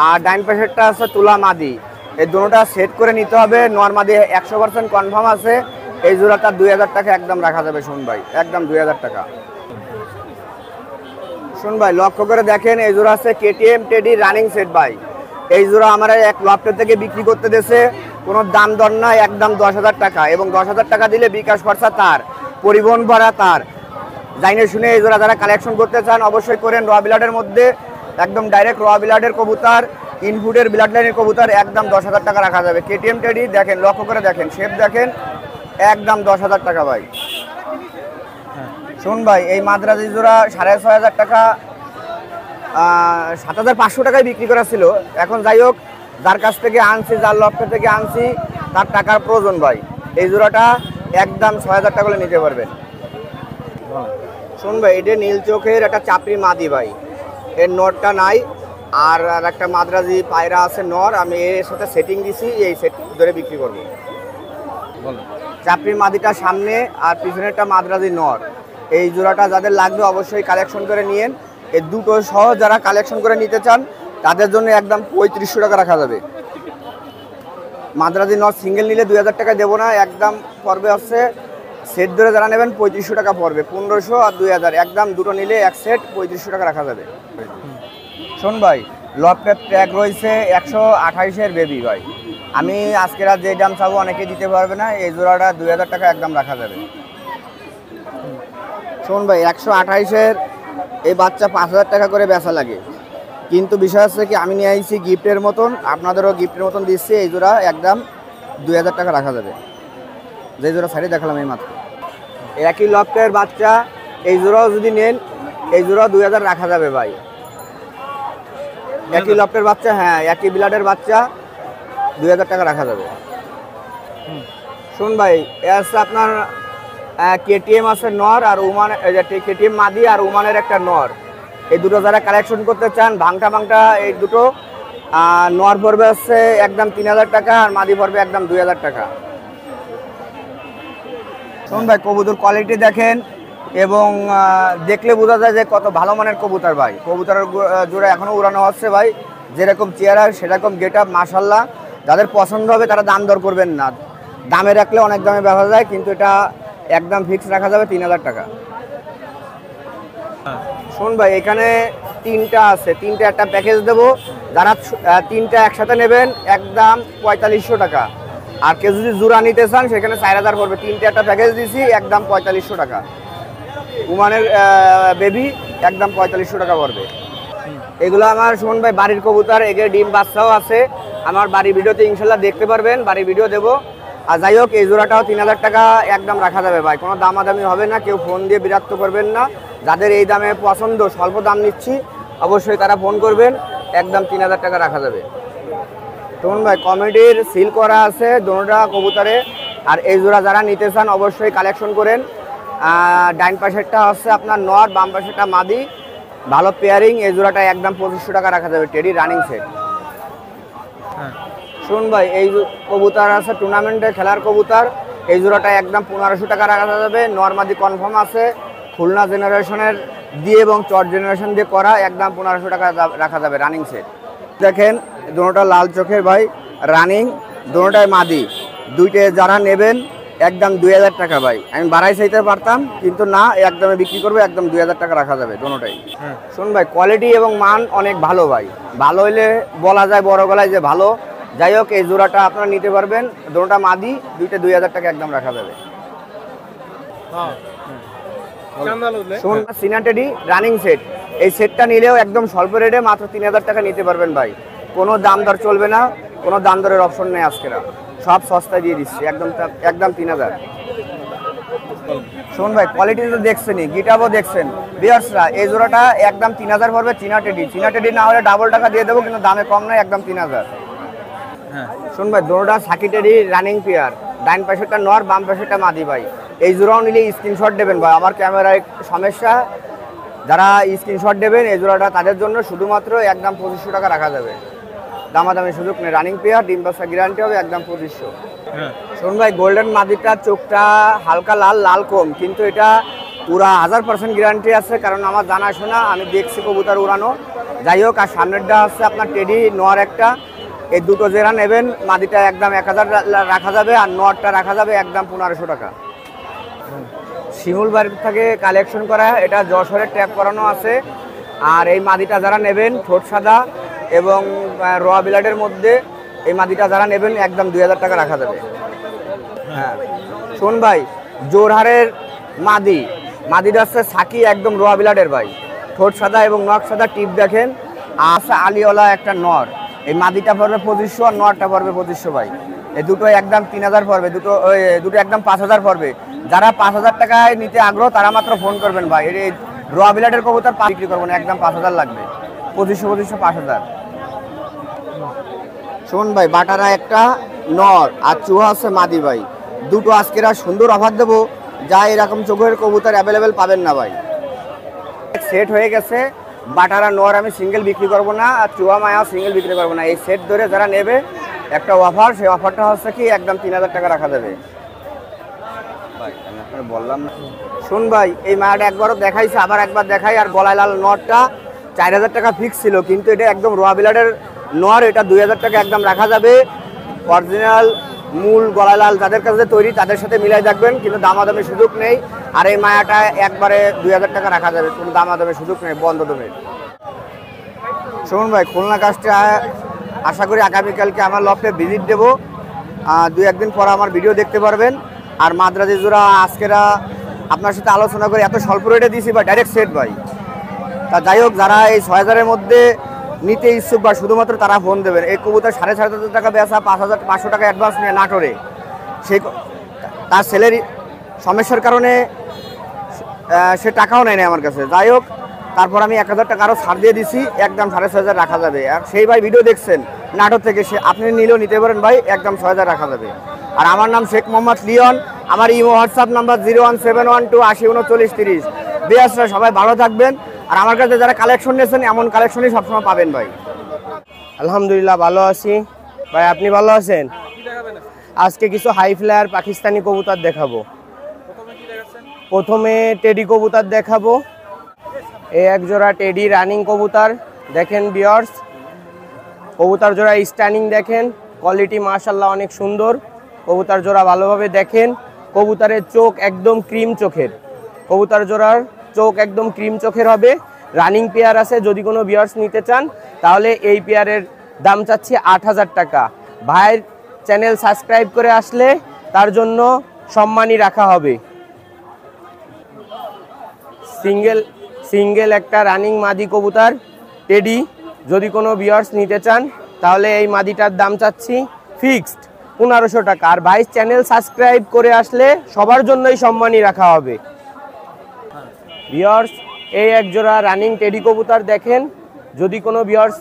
আর ডাইন পাশেরটা হচ্ছে তুলা মাদি। এই দুটোটা সেট করে নিতে হবে। নর মাদি 100% কনফার্ম আছে। এই জোড়াটা 2000 টাকা একদম রাখা যাবে সুমন ভাই, একদম 2000 টাকা। শুন ভাই, লক্ষ্য করে দেখেন, এই জোড়া আছে কেটিএম টেডি রানিং সেট ভাই। এই জোড়া আমার এক লফটের থেকে বিক্রি করতে দিয়েছে, কোনো দাম দর না, একদম 10,000 টাকা। এবং 10,000 টাকা দিলে বিকাশ খরচা তার, পরিবহন ভাড়া তার। জাইনে শুনে এই জোড়া যারা কালেকশন করতে চান অবশ্যই করেন। র ব্লাডের মধ্যে একদম ডাইরেক্ট র ব্লাডের কবুতর, ইনপুটের ব্লাড লাইনের কবুতর, একদম 10,000 টাকা রাখা যাবে। কেটিএম টেডি দেখেন, লক্ষ্য করে দেখেন, শেপ দেখেন, একদম 10,000 টাকা ভাই। শুন ভাই, এই মাদ্রাজি জোড়া 6,500 টাকা, 7,500 টাকায় বিক্রি করা ছিল। এখন যাই হোক, যার কাছ থেকে আনছি, যার লফটের থেকে আনছি, তার টাকার প্রয়োজন ভাই। এই জোড়াটা একদম 6,000 টাকা করে নিতে পারবেন। শুন ভাই, এটা নীল চোখের একটা চাপড়ি মাদি ভাই, এর নরটা নাই। আর একটা মাদ্রাজি পায়রা আছে নর, আমি এর সাথে সেটিং দিছি, এই সেট ধরে বিক্রি করবো। চাপড়ি মাদিটা সামনে, আর পিছনেরটা মাদ্রাজি নর। এই জোড়াটা যাদের লাগবে অবশ্যই কালেকশন করে নিয়েন। এই দুটো সহ যারা কালেকশন করে নিতে চান তাদের জন্য একদম 3500 টাকা রাখা যাবে। মাদ্রাজি নর সিঙ্গেল নিলে 2000 টাকা দেবো না, একদম পড়বে হচ্ছে সেট ধরে যারা নেবেন 3500 টাকা পড়বে, 1500 আর 2000, একদম দুটো নিলে এক সেট 3500 টাকা রাখা যাবে। শোন ভাই, লফটের ট্যাগ রয়েছে 128-এর বেবি ভাই, আমি আজকে রাত যে দাম চাবো অনেকে দিতে পারবে না, এই জোড়াটা 2000 টাকা একদম রাখা যাবে। শোন ভাই, 128-এর এই বাচ্চা 5000 টাকা করে বেচা লাগে, কিন্তু বিষয় হচ্ছে কি আমি নিয়ে আসছি গিফটের মতন, আপনাদেরও গিফটের মতন দিচ্ছি, এই জোড়া একদম 2000 টাকা রাখা যাবে। যে জোড়া শাড়ি দেখালাম এই মাত্র, একই লফটের বাচ্চা, এই জোড়াও যদি নেন এই জোড়াও 2000 রাখা যাবে ভাই। একই লফটের বাচ্চা, হ্যাঁ একই ব্লাডের বাচ্চা, 2000 টাকা রাখা যাবে। শুন ভাই, এ আছে আপনার কেটিএম আছে নর আর উমান, কেটিএম মাদি আর উমানের একটা নর, এই দুটো যারা কালেকশন করতে চান ভাংটা ভাংটা, এই দুটো নর পড়বে হচ্ছে একদম 3000 টাকা আর মাদি পড়বে একদম 2000 টাকা। শুন ভাই, কবুতর কোয়ালিটি দেখেন এবং দেখলে বোঝা যায় যে কত ভালো মানের কবুতর ভাই। কবুতরের জোড়া এখনো উড়ানো হচ্ছে ভাই, যেরকম চেহারা সেরকম গেট আপ, মাশাল্লাহ। যাদের পছন্দ হবে তারা দাম দর করবেন না, দামে রাখলে অনেক দামে বেচা যায়, কিন্তু এটা একদম ফিক্স রাখা যাবে 3000 টাকা। শোন ভাই, এখানে তিনটা আছে, তিনটা একটা প্যাকেজ দেবো, যারা তিনটা একসাথে নেবেন একদম 4500 টাকা, আর কেউ যদি জোড়া নিতে চান সেখানে 4000 পড়বে। তিনটে একটা প্যাকেজ দিছি একদম 4500 টাকা। উমানের বেবি একদম 4500 টাকা পড়বে। এগুলো আমার শোন ভাই বাড়ির কবুতর, এগে ডিম বাচ্চাও আছে, আমার বাড়ির ভিডিওতে ইনশাল্লাহ দেখতে পারবেন, বাড়ির ভিডিও দেবো। আর যাই হোক, এই জোড়াটাও 3000 টাকা একদম রাখা যাবে ভাই, কোনো দামাদামি হবে না, কেউ ফোন দিয়ে বিরক্ত করবেন না। যাদের এই দামে পছন্দ, স্বল্প দাম নিচ্ছি, অবশ্যই তারা ফোন করবেন, একদম 3000 টাকা রাখা যাবে। শোন ভাই, কমেডির সিল করা আছে দোনোটা কবুতরে, আর এই জোড়া যারা নিতে চান অবশ্যই কালেকশন করেন। ডাইন পাশেরটা হচ্ছে আপনার নর, বাম পাশেরটা মাদি, ভালো পেয়ারিং, এই জোড়াটা একদম 2500 টাকা রাখা যাবে, টেডি রানিং সেট। শুন ভাই, এই কবুতর আছে টুর্নামেন্টে খেলার কবুতর, এই জোড়াটা একদম 1500 টাকা রাখা যাবে। নর্মাদি কনফার্ম আছে, খুলনা জেনারেশনের দিয়ে এবং চট জেনারেশন দিয়ে করা, একদম 1500 টাকা রাখা যাবে রানিং সেট। দেখেন দুটোটা লাল চোখের ভাই, রানিং, দুটোটাই মাদি, দুইটে যারা নেবেন একদম 2000 টাকা ভাই। আমি বাড়াই চাইতে পারতাম কিন্তু না, একদমে বিক্রি করবো, একদম 2000 টাকা রাখা যাবে দুটোটাই। শুন ভাই, কোয়ালিটি এবং মান অনেক ভালো ভাই, ভালো হইলে বলা যায় বড় গলায় যে ভালো। যাই হোক, এই জোড়াটা আপনারা নিতে পারবেন, দুটোটা মাদি, দুইটা 2000 টাকা একদম রাখা যাবে। শুন, সিনাটেডি রানিং সেট, এই সেটটা নিলেও একদম স্বল্প রেটে মাত্র 3000 টাকা নিতে পারবেন ভাই, কোনো দাম দর চলবে না, কোনো দাম দরের অপশন নেই আজকে, সব সস্তায় দিয়ে দিচ্ছি, একদম 3000। শোন ভাই, কোয়ালিটি তো দেখছেনই, গিটাবও দেখছেন বিয়ার্সরা, এই জোড়াটা একদম 3000 পড়বে। চিনাটেডি না হলে ডাবল টাকা দিয়ে দেবো, কিন্তু দামে কম নয়, একদম 3000। শোন ভাই, দুটোটা সাকিটেডি রানিং পেয়ার, ডাইন পাশেরটা নর, বাম পাশেরটা মাদি ভাই। এই জোড়াও নিলে স্ক্রিনশট দেবেন ভাই, আমার ক্যামেরায় সমস্যা, যারা স্ক্রিনশট দেবেন এই জোড়াটা তাদের জন্য শুধুমাত্র একদম 2500 টাকা রাখা যাবে, দামাদামি সুযোগ নেই। রানিং পেয়ার, ডিম বাচ্চা গ্যারান্টি হবে, একদম 2500। শোন ভাই, গোল্ডেন মাদিটার চোখটা হালকা লাল, লাল কম, কিন্তু এটা পুরা 1000% গ্যারান্টি আছে, কারণ আমার জানাশোনা, আমি দেখছি কবুতর উড়ানো। যাই হোক, আর সামনেরটা হচ্ছে আপনার টেডি নর একটা, এই দুটো জেরা নেবেন, মাদিটা একদম 1000 রাখা যাবে, আর নরটা রাখা যাবে একদম 1500 টাকা। শিমুল বাড়ির থেকে কালেকশন করা, এটা যশোরের ট্যাগ করানো আছে। আর এই মাদিটা যারা নেবেন, ঠোঁট সাদা এবং র বিলাডের মধ্যে, এই মাদিটা যারা নেবেন একদম 2000 টাকা রাখা যাবে। হ্যাঁ শোন ভাই, জোরহারের মাদিটা হচ্ছে সাকি, একদম র বিলাডের ভাই, ঠোঁট সাদা এবং নখ সাদা, টিপ দেখেন। আছে আলিওয়ালা একটা নর, এই মাদিটা পড়বে 2500 আর নরটা পড়বে 2500 ভাই। এই দুটো একদম 3000 পড়বে, দুটো একদম 5000 পড়বে। যারা 5000 টাকায় নিতে আগ্রহ তারা মাত্র ফোন করবেন ভাই। এই র বিলাডের কবুতর বিক্রি করবো না, একদম 5000 লাগবে, 2500 5000। শোন ভাই, বাটারা একটা নর আর চুহা আছে মাদি ভাই, দুটো আজকের আর সুন্দর অফার দেবো, যা এরকম চোখের কবুতর অ্যাভেলেবেল পাবেন না ভাই। সেট হয়ে গেছে, বাটারা নর আমি সিঙ্গেল বিক্রি করবো না, আর চুহা মায়া সিঙ্গেল বিক্রি করবো না। এই সেট ধরে যারা নেবে একটা অফার, সেই অফারটা হচ্ছে কি একদম 3000 টাকা রাখা যাবে ভাই, আমি আপনাকে বললাম না। শুন ভাই, এই মায়াটা একবারও দেখাইছে, আবার একবার দেখাই। আর গলায় লাল নরটা 4000 টাকা ফিক্স ছিল, কিন্তু এটা একদম রোয়া বিলাডের নর, এটা 2000 টাকা একদম রাখা যাবে। অরিজিনাল মূল গলালাল যাদের কাছে তৈরি তাদের সাথে মিলাই দেখবেন, কিন্তু দামাদামের সুযোগ নেই। আর এই মায়াটা একবারে 2000 টাকা রাখা যাবে, কোনো দামাদামের সুযোগ নেই, বন্ধ দমে। শুনুন ভাই, খুলনা কাজটা আশা করি আগামীকালকে আমার লফটে ভিজিট দেবো, 2-1 দিন পর আমার ভিডিও দেখতে পারবেন। আর মাদ্রাজি জোড়া আজকেরা আপনার সাথে আলোচনা করে এত স্বল্প রেটে দিয়েছি বা ডাইরেক্ট সেট ভাই। তা যাই হোক, যারা এই 6000-এর মধ্যে নিতে ইচ্ছুক বা শুধুমাত্র তারা ফোন দেবেন। এই কবুতর 7,500 টাকা বেচা, 5,500 টাকা অ্যাডভান্স নিয়ে নাটোরে, সেই তার ছেলের সমস্যার কারণে সে টাকাও নেয় না আমার কাছে। যাই হোক, তারপর আমি 1000 টাকা আরও ছাড় দিয়ে দিছি, একদম 6,500 রাখা যাবে। আর সেই ভাই ভিডিও দেখছেন নাটোর থেকে, সে আপনি নিলেও নিতে পারেন ভাই, একদম 6000 রাখা যাবে। আর আমার নাম শেখ মোহাম্মদ লিওন, আমার ইমো হোয়াটসঅ্যাপ নাম্বার 01712 803930। বিয়াসরা সবাই ভালো থাকবেন। আর আমার কাছে যারা কালেকশন নিয়েছেন এমন কালেকশনই সবসময় পাবেন ভাই। আলহামদুলিল্লাহ ভালো আছি ভাই, আপনি ভালো আছেন? আজকে কিছু হাই ফ্লায়ার পাকিস্তানি কবুতর দেখাবো। প্রথমে টেডি কবুতর দেখাবো। এই এক জোড়া টেডি রানিং কবুতর দেখেন ভিউয়ার্স, কবুতর জোড়া স্ট্যান্ডিং দেখেন, কোয়ালিটি মাশাআল্লাহ অনেক সুন্দর। কবুতর জোড়া ভালোভাবে দেখেন, কবুতরের চোখ একদম ক্রিম চোখের, কবুতর জোড়ার চোখ একদম ক্রিম চোখের হবে। রানিং পেয়ার আছে, যদি কোনো ভিউয়ার্স নিতে চান তাহলে এই পেয়ারের দাম চাচ্ছি 8000 টাকা। ভাইয়ের চ্যানেল সাবস্ক্রাইব করে আসলে তার জন্য সম্মানই রাখা হবে। সিঙ্গেল একটা রানিং মাদি কবুতর টেডি, যদি কোনো ভিউয়ার্স নিতে চান তাহলে এই মাদিটার দাম চাচ্ছি ফিক্সড 1500 টাকা। আর ভাইস চ্যানেল সাবস্ক্রাইব করে আসলে সবার জন্যই সম্মানই রাখা হবে। ভিউয়ার্স, এই এক জোড়া রানিং টেডি কবুতর দেখেন, যদি কোনো ভিউয়ার্স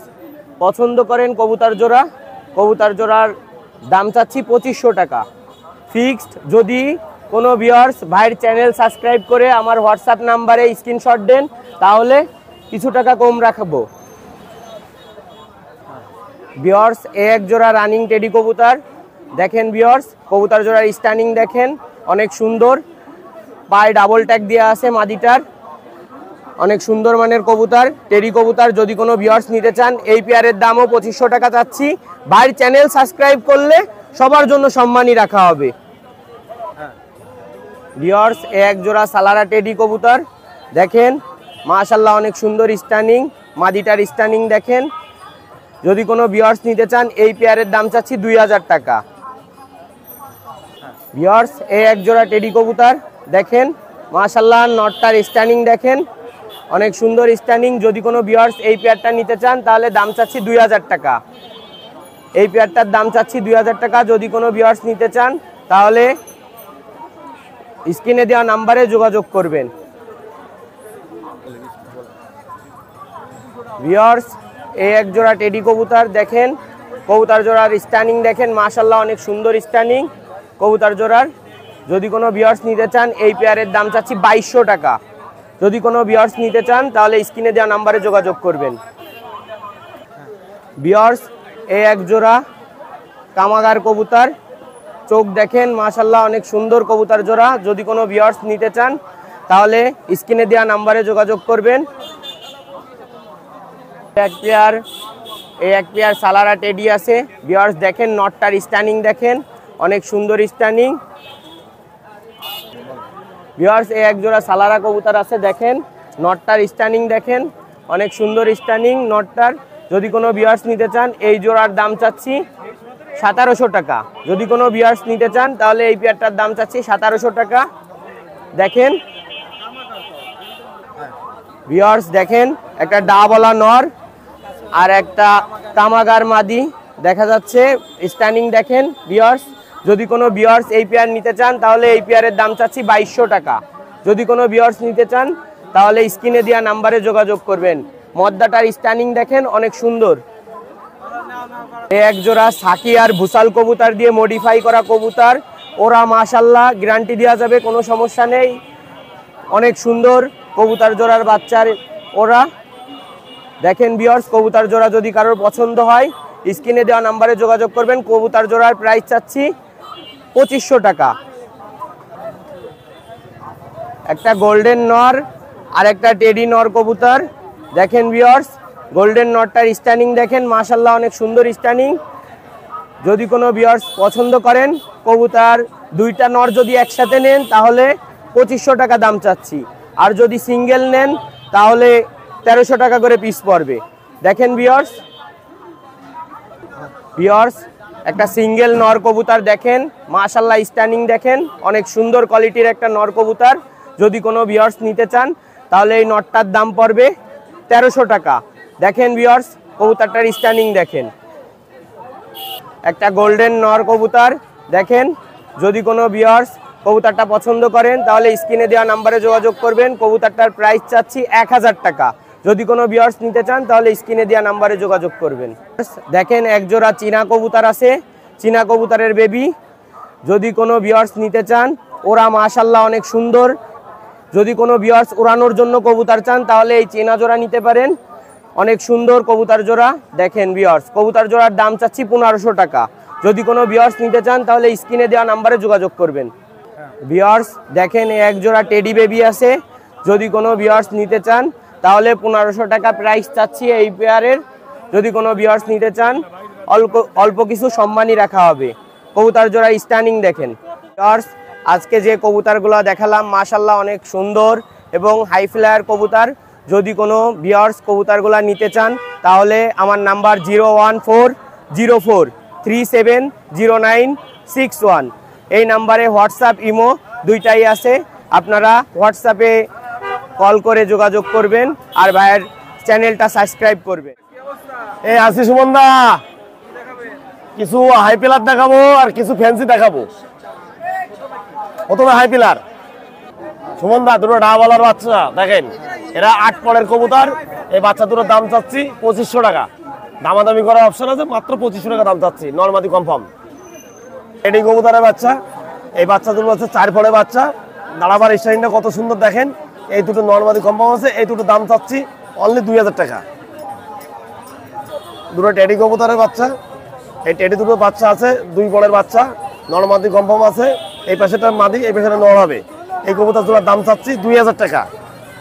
পছন্দ করেন কবুতর জোড়ার দাম চাচ্ছি 2500 টাকা ফিক্সড। যদি কোনো ভিউয়ার্স ভাইয়ের চ্যানেল সাবস্ক্রাইব করে আমার হোয়াটসঅ্যাপ নাম্বারে স্ক্রিনশট দেন তাহলে কিছু টাকা কম রাখবো। ভিউয়ার্স, এই এক জোড়া রানিং টেডি কবুতর দেখেন ভিউয়ার্স, কবুতর জোড়ার স্ট্যান্ডিং দেখেন অনেক সুন্দর, পায়ে ডাবল ট্যাগ দেওয়া আছে মাদিটার, অনেক সুন্দর মানের কবুতর টেডি কবুতর। যদি কোনো ভিউয়ার্স নিতে চান এই পেয়ারের দামও 2500 টাকা চাচ্ছি। ভাইয়ের চ্যানেল সাবস্ক্রাইব করলে সবার জন্য সম্মানই রাখা হবে। ভিউয়ার্স, এক জোড়া সালারা টেডি কবুতর দেখেন, মাশাআল্লাহ অনেক সুন্দর স্ট্যান্ডিং, মাদিটার স্ট্যান্ডিং দেখেন। যদি কোনো ভিউয়ার্স নিতে চান এই পেয়ারের দাম চাচ্ছি 2000 টাকা। ভিউয়ার্স, এই এক জোড়া টেডি কবুতর দেখেন, মাশাআল্লাহ নটটার স্ট্যান্ডিং দেখেন অনেক সুন্দর স্ট্যান্ডিং। যদি কোনো ভিউয়ার্স এই পেয়ারটা নিতে চান তাহলে দাম চাচ্ছি 2000 টাকা। এই পেয়ারটার দাম চাচ্ছি 2000 টাকা। যদি কোনো ভিউয়ার্স নিতে চান তাহলে স্ক্রিনে দেওয়া নাম্বারে যোগাযোগ করবেন। ভিউয়ার্স, এই এক জোড়া টেডি কবুতর দেখেন, কবুতর জোড়ার স্ট্যান্ডিং দেখেন, মাশাআল্লাহ অনেক সুন্দর স্ট্যান্ডিং কবুতর জোড়ার। যদি কোনো ভিউয়ার্স নিতে চান এই পেয়ারের দাম চাচ্ছি 2200 টাকা। যদি কোনো ভিউয়ার্স নিতে চান তাহলে স্ক্রিনে দেওয়া নাম্বারে যোগাযোগ করবেন। ভিউয়ার্স, এই এক জোড়া কামাগার কবুতর চোখ দেখেন, মাশাআল্লাহ অনেক সুন্দর কবুতর জোড়া। যদি কোনো ভিউয়ার্স নিতে চান তাহলে স্ক্রিনে দেওয়া নাম্বারে যোগাযোগ করবেন। এক পেয়ার সালারা টেডি আছে ভিউয়ার্স দেখেন, নটটার স্ট্যান্ডিং দেখেন অনেক সুন্দর স্ট্যান্ডিং। ভিউয়ার্স, এই এক জোড়া সালারা কবুতর আছে দেখেন, নটটার স্ট্যান্ডিং দেখেন অনেক সুন্দর স্ট্যান্ডিং নটটার। যদি কোনো ভিউয়ার্স নিতে চান এই জোড়ার দাম চাচ্ছি 1700 টাকা। যদি কোনো ভিউয়ার্স নিতে চান তাহলে এই পেয়ারটার দাম চাচ্ছি 1700 টাকা। দেখেন ভিউয়ার্স, দেখেন একটা ডাবলা নর আর একটা কামাগার মাদি দেখা যাচ্ছে, স্ট্যান্ডিং দেখেন ভিউয়ার্স। যদি কোনো ভিউয়ার্স এই পেয়ার নিতে চান তাহলে এই পেয়ারের দাম চাচ্ছি 2200 টাকা। যদি কোনো ভিউয়ার্স নিতে চান তাহলে স্ক্রিনে দেওয়া নাম্বারে যোগাযোগ করবেন। মদ্দাটার স্ট্যান্ডিং দেখেন অনেক সুন্দর। এক জোড়া সাকি আর ভুসাল কবুতর দিয়ে মডিফাই করা কবুতর, ওরা মাশাআল্লাহ গ্যারান্টি দেওয়া যাবে, কোনো সমস্যা নেই, অনেক সুন্দর কবুতর জোড়ার বাচ্চার ওরা। দেখেন ভিউয়ার্স, কবুতর জোড়া যদি কারোর পছন্দ হয় স্ক্রিনে দেওয়া নাম্বারে যোগাযোগ করবেন। কবুতর জোড়ার প্রাইস চাচ্ছি 2500 টাকা। একটা গোল্ডেন নর আর একটা টেডি নর কবুতর দেখেন ভিউয়ার্স, গোল্ডেন নটটার স্ট্যান্ডিং দেখেন, মাশাআল্লাহ অনেক সুন্দর স্ট্যান্ডিং। যদি কোনো ভিউয়ার্স পছন্দ করেন, কবুতর দুইটা নর যদি একসাথে নেন তাহলে 2500 টাকা দাম চাচ্ছি, আর যদি সিঙ্গেল নেন তাহলে 1300 টাকা করে পিস পড়বে। দেখেন ভিউয়ার্স একটা সিঙ্গেল নর কবুতর দেখেন, মাশাআল্লাহ স্ট্যান্ডিং দেখেন, অনেক সুন্দর কোয়ালিটির একটা নর কবুতর। যদি কোনো ভিউয়ার্স নিতে চান তাহলে এই নটটার দাম পড়বে 1300 টাকা। দেখেন ভিউয়ার্স, কবুতরটার স্ট্যান্ডিং দেখেন, একটা গোল্ডেন নর কবুতর দেখেন। যদি কোনো ভিউয়ার্স কবুতরটা পছন্দ করেন তাহলে স্ক্রিনে দেওয়া নাম্বারে যোগাযোগ করবেন। কবুতরটার প্রাইস চাচ্ছি 1000 টাকা। যদি কোনো ভিউয়ার্স নিতে চান তাহলে স্ক্রিনে দেওয়া নাম্বারে যোগাযোগ করবেন। দেখেন এক জোড়া চীনা কবুতর আছে, চীনা কবুতরের বেবি। যদি কোনো ভিউয়ার্স নিতে চান, ওরা মাশাআল্লাহ অনেক সুন্দর। যদি কোনো ভিউয়ার্স উড়ানোর জন্য কবুতর চান তাহলে এই চীনা জোড়া নিতে পারেন, অনেক সুন্দর কবুতর জোড়া। দেখেন ভিউয়ার্স, কবুতর জোড়ার দাম চাচ্ছি 1500 টাকা। যদি কোনো ভিউয়ার্স নিতে চান তাহলে স্ক্রিনে দেওয়া নাম্বারে যোগাযোগ করবেন। ভিউয়ার্স দেখেন এক জোড়া টেডি বেবি আছে, যদি কোনো ভিউয়ার্স নিতে চান তাহলে 1500 টাকা প্রাইস চাচ্ছি এই পেয়ারের। যদি কোনো ভিউয়ার্স নিতে চান অল্প কিছু সম্মানই রাখা হবে। কবুতর জোড়া স্ট্যান্ডিং দেখেন। ভিউয়ার্স আজকে যে কবুতরগুলো দেখালাম মাশাআল্লাহ অনেক সুন্দর এবং হাই ফ্লায়ার কবুতর। যদি কোনো ভিউয়ার্স কবুতরগুলো নিতে চান তাহলে আমার নাম্বার 01404370961, এই নাম্বারে হোয়াটসঅ্যাপ ইমো দুইটাই আছে। আপনারা হোয়াটসঅ্যাপে কল করে যোগাযোগ করবেন আর ভাইয়ের চ্যানেলটা সাবস্ক্রাইব করবেন। এই আসি সুমন দা, কিছু হাই পিলার দেখাবো আর কিছু ফ্যান্সি দেখাবো। প্রথমে হাই পিলার সুমন দা, দুটো ডাবলার বাচ্চা দেখেন, এরা 8 পরের কবুতর। এই বাচ্চা দুটোর দাম চাচ্ছি 2500 টাকা। দামাদামি করার অপশন আছে, মাত্র 2500 টাকা দাম চাচ্ছি, নরমাদি কনফার্ম। এডি কবুতরের বাচ্চা, এই বাচ্চা দুটো হচ্ছে 4 পরের বাচ্চা। দাঁড়াবার স্টাইলটা কত সুন্দর দেখেন। এই দুটো নরমাদি কনফার্ম আছে, এই দুটো দাম চাচ্ছি অনলি 2000 টাকা। দুটো টেডি কবুতরের বাচ্চা, এই টেডি দুটো বাচ্চা আছে, 2 পরের বাচ্চা, নরমাদি কনফার্ম আছে। এই পাশেটা মাদি, এই পাশেটা নর হবে। এই কবুতর দুটোর দাম চাচ্ছি 2000 টাকা।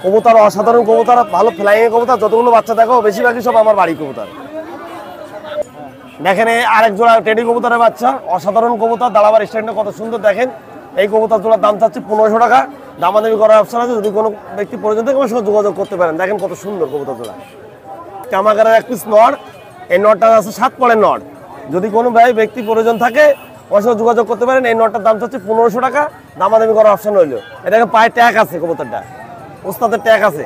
কবুতর অসাধারণ কবুতর, ভালো ফ্লাইং এর কবুতর। যতগুলো বাচ্চা দেখো বেশিরভাগই সব আমার বাড়ি কবুতর। দেখেন এই আরেক জোড়া টেডি কবুতরের বাচ্চা, অসাধারণ কবুতর। দাঁড়াবার স্ট্যান্ডটা কত সুন্দর দেখেন। এই কবুতর জোড়ার দাম চাচ্ছি 1500 টাকা। দামাদামি করার অপশন আছে, যদি কোনো ব্যক্তি প্রয়োজন থাকে আমার সঙ্গে যোগাযোগ করতে পারেন। দেখেন কত সুন্দর কবুতর জোড়া। কামাগারের এক পিস নর, এই নরটা আছে 7 পরের নর। যদি কোনো ব্যক্তি প্রয়োজন থাকে আমার সঙ্গে যোগাযোগ করতে পারেন। এই নরটার দাম চাচ্ছি 1500 টাকা। দামাদামি করার অপশন রইলো। এটাকে পায়ে ট্যাগ আছে, কবুতরটা ওস্তাদের ট্যাগ আছে।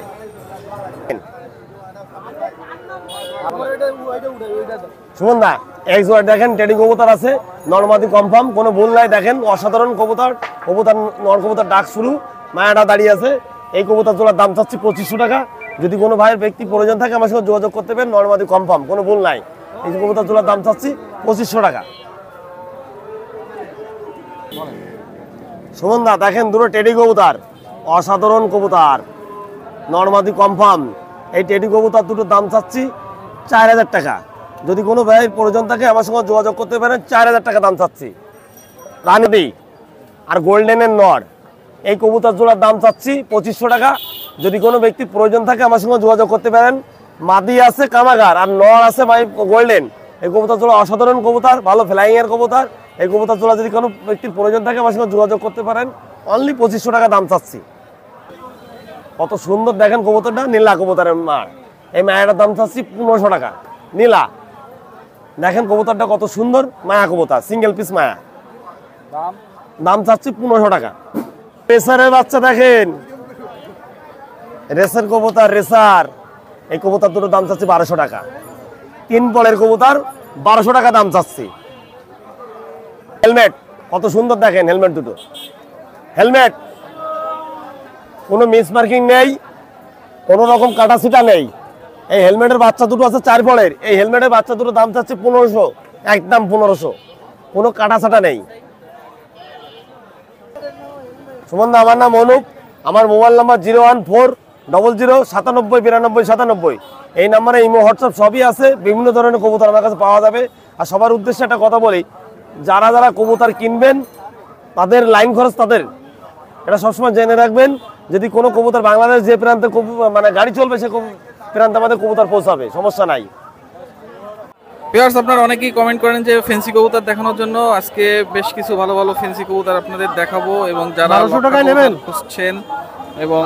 সুমন দা এক জোড়া দেখেন টেডি কবুতর আছে, নরমাদি কনফার্ম, কোনো ভুল নাই। দেখেন অসাধারণ কবুতর, কবুতর নর কবুতর ডাক শুরু, মায়াটা দাঁড়িয়ে আছে। এই কবুতর জোড়ার দাম চাচ্ছি 2500 টাকা। যদি কোনো ভাইয়ের ব্যক্তি প্রয়োজন থাকে আমার সঙ্গে যোগাযোগ করতে পারেন, নরমাদি কনফার্ম, কোনো ভুল নাই। এই কবুতর জোড়ার দাম চাচ্ছি 2500 টাকা। সুমন দা দেখেন দুটো টেডি কবুতর, অসাধারণ কবুতর, নরমাদি কনফার্ম। এই টেডি কবুতর দুটোর দাম চাচ্ছি 4000 টাকা। যদি কোনো ভাইয়ের প্রয়োজন থাকে আমার সঙ্গে যোগাযোগ করতে পারেন। 4000 টাকা দাম চাচ্ছি। রানিদি আর গোল্ডেনের নর, এই কবুতর জোড়ার দাম চাচ্ছি 2500 টাকা। যদি কোনো ব্যক্তি প্রয়োজন থাকে আমার সঙ্গে যোগাযোগ করতে পারেন। মাদি আছে কামাগার আর নর আছে ভাই গোল্ডেন। এই কবুতর জোড়া অসাধারণ কবুতর, ভালো ফ্লাইং এর কবুতর। এই কবুতর জোড়া যদি কোনো ব্যক্তির প্রয়োজন থাকে আমার সঙ্গে যোগাযোগ করতে পারেন। অনলি 2500 টাকা দাম চাচ্ছি। কত সুন্দর দেখেন কবুতরটা, নীলা কবুতরের মা। এই মায়াটার দাম চাচ্ছি 1500 টাকা। নীলা দেখেন কবুতরটা কত সুন্দর, মায়া কবুতর, সিঙ্গেল পিস মায়া, দাম চাচ্ছি 1500 টাকা। রেসারের বাচ্চা দেখেন, রেসার কবুতর, রেসার। এই কবুতর দুটো দাম চাচ্ছি 1200 টাকা। 3 পলের কবুতর, 1200 টাকা দাম চাচ্ছি। হেলমেট কত সুন্দর দেখেন, হেলমেট দুটো, হেলমেট কোনো মিস মার্কিং নেই, কোনো রকম কাটা ছিটা নেই। এই হেলমেটের বাচ্চা দুটো আছে 4 পলের। এই হেলমেটের বাচ্চা দুটো দাম চাচ্ছে 1500, একদম 1500, কোনো কাটা ছাটা নেই। সুমন দা আমার নাম অনুপ, আমার মোবাইল নাম্বার 01400979297। এই নাম্বারে ইমো হোয়াটসঅ্যাপ সবই আছে। বিভিন্ন ধরনের কবুতর আমার কাছে পাওয়া যাবে। আর সবার উদ্দেশ্যে একটা কথা বলি, যারা যারা কবুতর কিনবেন তাদের লাইন খরচ তাদের, এটা সবসময় জেনে রাখবেন। যদি কোনো কবুতর বাংলাদেশ যে প্রান্তে মানে গাড়ি চলবে সে প্রান্তে আমাদের কবুতর পৌঁছাবে, সমস্যা নাই। ভিউয়ার্স, আপনারা অনেকেই কমেন্ট করেন যে ফেন্সি কবুতর দেখানোর জন্য। আজকে বেশ কিছু ভালো ভালো ফেন্সি কবুতর আপনাদের দেখাবো, এবং যারা 1200 টাকায় নেবেন খুঁজছেন এবং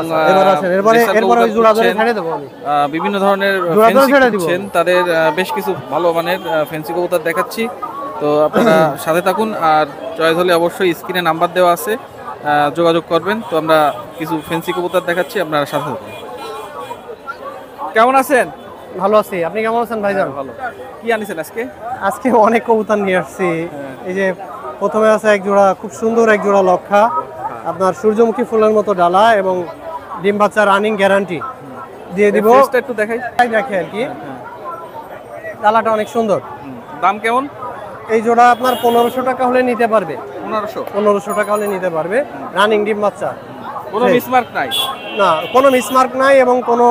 বিভিন্ন ধরনের ফেন্সি খুঁজছেন, তাদের বেশ কিছু ভালো মানের ফেন্সি কবুতর দেখাচ্ছি। তো আপনারা সাথে থাকুন, আর চয়েস হলে অবশ্যই স্ক্রিনে নাম্বার দেওয়া আছে, যোগাযোগ করবেন। তো আমরা কিছু ফেন্সি কবুতর দেখাচ্ছি, আপনারা সাথে থাকুন। কেমন আছেন? ভালো আছি, আপনি কেমন আছেন ভাইজান? ভালো। কি আনিছেন আজকে? আজকে অনেক কবুতর নিয়ে আসছি। এই যে প্রথমে আছে এক জোড়া খুব সুন্দর এক জোড়া লক্ষা, আপনার সূর্যমুখী ফুলের মতো ডালা এবং ডিম বাচ্চা রানিং গ্যারান্টি দিয়ে দিব। একটু দেখাই দেখে আর কি, ডালাটা অনেক সুন্দর। দাম কেমন? এই জোড়া আপনার 1500 টাকা হলে নিতে পারবে। 1500 টাকা হলে নিতে পারবে, রানিং ডিম বাচ্চা, কোনো মিসমার্ক নাই? না, কোনো মিসমার্ক নাই এবং কোনো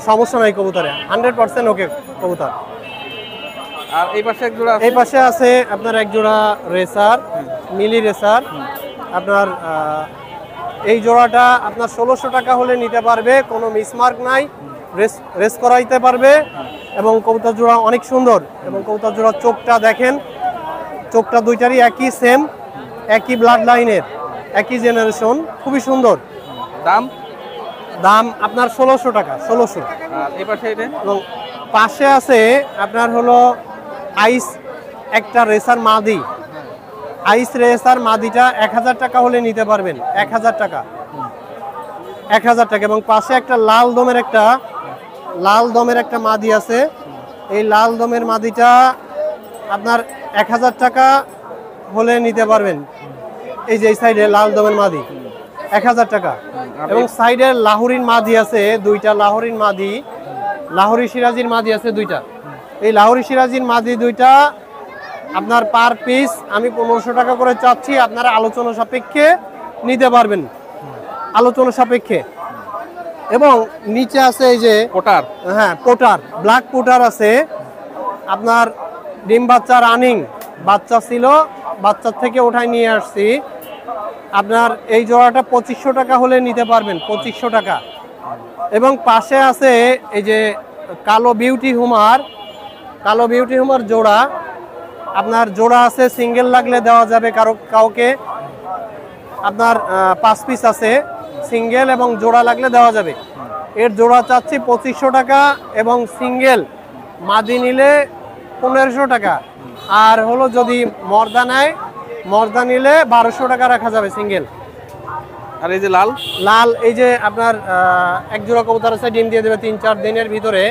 সমস্যা নাই কবুতরে, 100% ওকে কবুতর। আর এই পাশে এক জোড়া, এই পাশে আছে আপনার এক জোড়া রেসার, মিলি রেসার। আপনার এই জোড়াটা আপনার 1600 টাকা হলে নিতে পারবে, কোনো মিসমার্ক নাই, রেস করাইতে পারবে এবং কবুতর জোড়া অনেক সুন্দর। এবং কবুতর জোড়া চোখটা দেখেন, চোখটা দুইটারই একই সেম, একই ব্লাড লাইনের, একই জেনারেশন, খুবই সুন্দর। দাম আপনার 1600 টাকা, 1600। আর এই পাশে এটা, এবং পাশে আছে আপনার হলো আইস একটা রেসার মাদি, আইস রেসার মাদিটা 1000 টাকা হলে নিতে পারবেন, 1000 টাকা, 1000 টাকা। এবং পাশে একটা লাল দমের একটা মাদি আছে, এই লাল দমের মাদিটা আপনার 1000 টাকা হলে নিতে পারবেন। এই যে এই সাইডে লাল দমের মাদি 1000 টাকা। এবং সাইডে লাহোরির মাদি আছে দুইটা, লাহোরির মাদি, লাহোরি সিরাজির মাদি আছে দুইটা। এই লাহোরি সিরাজির মাদি দুইটা আপনার পার পিস আমি 1500 টাকা করে চাচ্ছি, আপনারা আলোচনা সাপেক্ষে নিতে পারবেন, আলোচনা সাপেক্ষে। এবং নিচে আছে এই যে পোটার, হ্যাঁ পোটার, ব্ল্যাক পোটার আছে আপনার, ডিম বাচ্চা রানিং, বাচ্চা ছিল, বাচ্চার থেকে ওঠাই নিয়ে আসছি। আপনার এই জোড়াটা 2500 টাকা হলে নিতে পারবেন, 2500 টাকা। এবং পাশে আছে এই যে কালো বিউটি হুমার জোড়া, আপনার জোড়া আছে, সিঙ্গেল লাগলে দেওয়া যাবে কাউকে, আপনার 5 পিস আছে সিঙ্গেল, এবং জোড়া লাগলে দেওয়া যাবে। এর জোড়া চাচ্ছি 2500 টাকা, এবং সিঙ্গেল মাদি নিলে 1500 টাকা। আর হলো যদি মর্দা নেয়, মর্দা নিলে 1200 টাকা রাখা যাবে সিঙ্গেল। আর এই যে লাল এই যে আপনার এক জোড়া কবুতর আছে, ডিম দিয়ে দেবে 3-4 দিনের ভিতরে।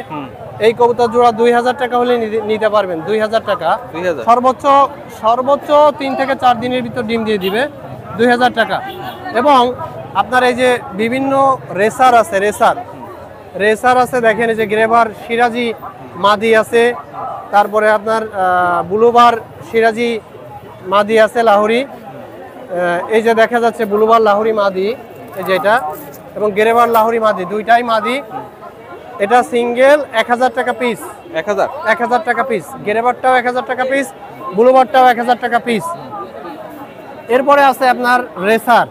এই কবুতর জোড়া 2000 টাকা হলে নিতে পারবেন, 2000 টাকা, সর্বোচ্চ 3 থেকে 4 দিনের ভিতর ডিম দিয়ে দিবে, 2000 টাকা। এবং আপনার এই যে বিভিন্ন রেসার আছে, রেসার আছে দেখেন, এই যে গ্রেভার সিরাজি মাদি আছে, তারপরে আপনার ব্লুবার সিরাজি মাদি আছে লাহোরি, এই যে দেখা যাচ্ছে ব্লুবার লাহোরি মাদি, এই যে এটা, এবং গ্রেভার লাহোরি মাদি, দুইটাই মাদি। এটা সিঙ্গেল 1000 টাকা পিস, 1000 টাকা পিস, গ্রেভারটাও 1000 টাকা পিস, ব্লুবারটাও 1000 টাকা পিস। এরপরে আছে আপনার রেসার,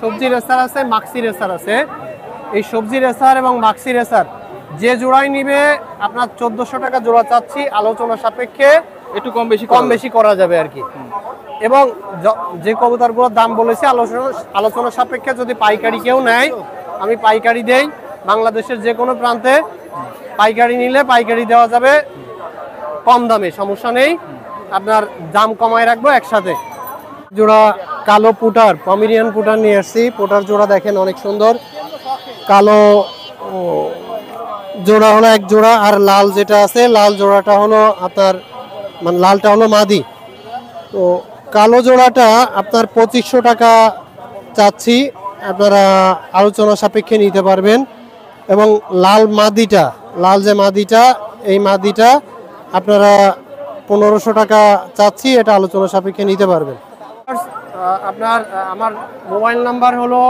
সবজি রেসার আছে, মাক্সি রেসার আছে। এই সবজি রেসার এবং মাক্সি রেসার যে জোড়াই নিবে আপনার 1400 টাকা জোড়া চাচ্ছি, আলোচনা সাপেক্ষে একটু কম বেশি করা যাবে আর কি। এবং যে কবুতরগুলোর দাম বলেছি আলোচনা সাপেক্ষে, যদি পাইকারি কেউ নেয় আমি পাইকারি দেই, বাংলাদেশের যে কোনো প্রান্তে পাইকারি নিলে পাইকারি দেওয়া যাবে কম দামে, সমস্যা নেই, আপনার দাম কমায় রাখবো একসাথে। জোড়া কালো পুটার, পমেরিয়ান পুটার নিয়ে আসছি, পুটার জোড়া দেখেন অনেক সুন্দর, কালো জোড়া হলো এক জোড়া, আর লাল যেটা আছে লাল জোড়াটা হলো আপনার, মানে লালটা হলো মাদি। তো কালো জোড়াটা আপনার 2500 টাকা চাচ্ছি, আপনারা আলোচনা সাপেক্ষে নিতে পারবেন। এবং লাল যে মাদিটা এই মাদিটা আপনারা 1500 টাকা চাচ্ছি, এটা আলোচনা সাপেক্ষে নিতে পারবেন। আপনার আমার মোবাইল নাম্বার হলো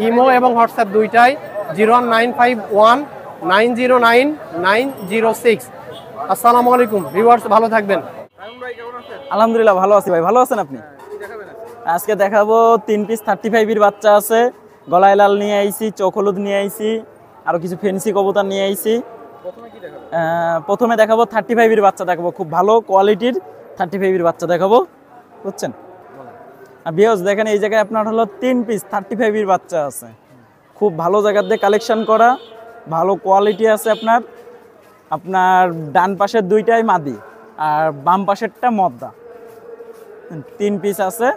ইমো এবং হোয়াটসঅ্যাপ দুইটাই, 09519099906। আসসালামু আলাইকুম ভিউয়ার্স, ভালো থাকবেন। আলহামদুলিল্লাহ ভালো আছি ভাই, ভালো আছেন আপনি? আজকে দেখাবো 3 পিস 35 এর বাচ্চা আছে, গলায় লাল নিয়ে আইছি, চোখ হলুদ নিয়ে আইছি, আরও কিছু ফেন্সি কবুতর নিয়ে আইছি। প্রথমে দেখাবো 35-এর বাচ্চা দেখাবো, খুব ভালো কোয়ালিটির 35-এর বাচ্চা দেখাবো, বুঝছেন। আর ভিউয়ার্স দেখেন এই জায়গায় আপনার হলো 3 পিস 35-এর বাচ্চা আছে, খুব ভালো জায়গা দিয়ে কালেকশন করা, ভালো কোয়ালিটি আছে। আপনার ডান পাশের দুইটাই মাদি আর বাম পাশেরটা মদ্দা, 3 পিস আছে।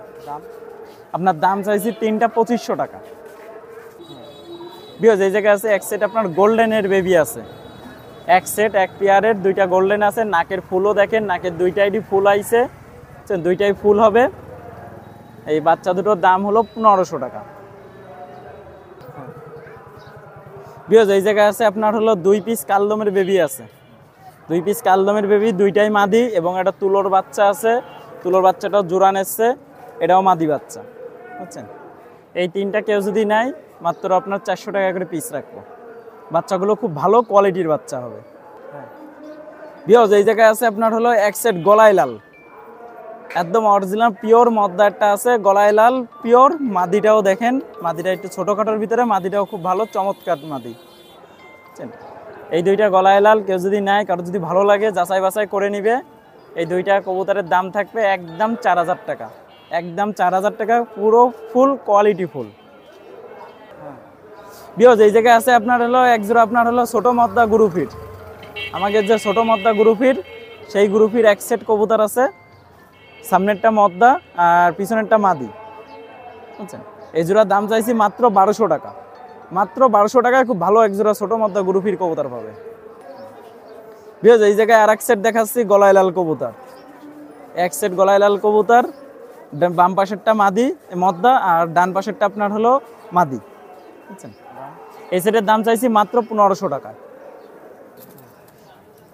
আপনার দাম চাইছি 3টা 2500 টাকা। ভিউয়ার্স এই জায়গায় আছে এক সেট আপনার গোল্ডেনের বেবি আছে, এক সেট এক পেয়ারের 2টা গোল্ডেন আছে। নাকের ফুলও দেখেন, নাকের 2টাই ফুল আইছে, দুইটাই ফুল হবে। এই বাচ্চা দুটোর দাম হলো 1500 টাকা। ভিউয়ার্স এই জায়গায় আছে আপনার হলো 2 পিস কালদমের বেবি আছে, 2 পিস কালদমের বেবি, দুইটাই মাদি এবং একটা তুলোর বাচ্চা আছে, তুলোর বাচ্চাটাও জোড়ান এসছে, এটাও মাদি বাচ্চা, বুঝছেন। এই 3টা কেউ যদি নেয় মাত্র আপনার 400 টাকা করে পিস রাখবো। বাচ্চাগুলো খুব ভালো কোয়ালিটির বাচ্চা হবে। ভিউয়ার্স এই জায়গায় আছে আপনার হলো এক সেট গলায় লাল, একদম অরিজিনাল পিওর মদ্দা একটা আছে, গলায় লাল পিওর। মাদিটাও দেখেন, মাদিটা একটু ছোটোখাটোর ভিতরে, মাদিটাও খুব ভালো চমৎকার মাদি, বুঝছেন। এই 2টা গলায় লাল কেউ যদি নেয়, কারো যদি ভালো লাগে যাচাই বাছাই করে নিবে। এই 2টা কবুতরের দাম থাকবে একদম 4000 টাকা, একদম 4000 টাকা, পুরো ফুল কোয়ালিটি ফুল। ভিউয়ার্স এই জায়গায় আছে আপনার হলো এক জোড়া আপনার হলো ছোটো মদ্দা গ্রুপির, আমাদের যে ছোটো মদ্দা গ্রুপির সেই গ্রুপির এক সেট কবুতর আছে, সামনেরটা মদ্দা আর পিছনেরটা মাদি, বুঝছেন। এই জোড়ার দাম চাইছি মাত্র 1200 টাকা, মাত্র 1200 টাকায় খুব ভালো এক জোড়া ছোটো মদ্দা গ্রুপির কবুতর পাবে। ভিউয়ার্স এই জায়গায় আর এক সেট দেখাচ্ছি গলায় লাল কবুতর, এক সেট গলায় লাল কবুতর, বাম পাশেরটা মাদি মদ্দা আর ডান পাশেরটা আপনার হলো মাদি, বুঝছেন। এই সেটের দাম চাইছি মাত্র 1500 টাকা।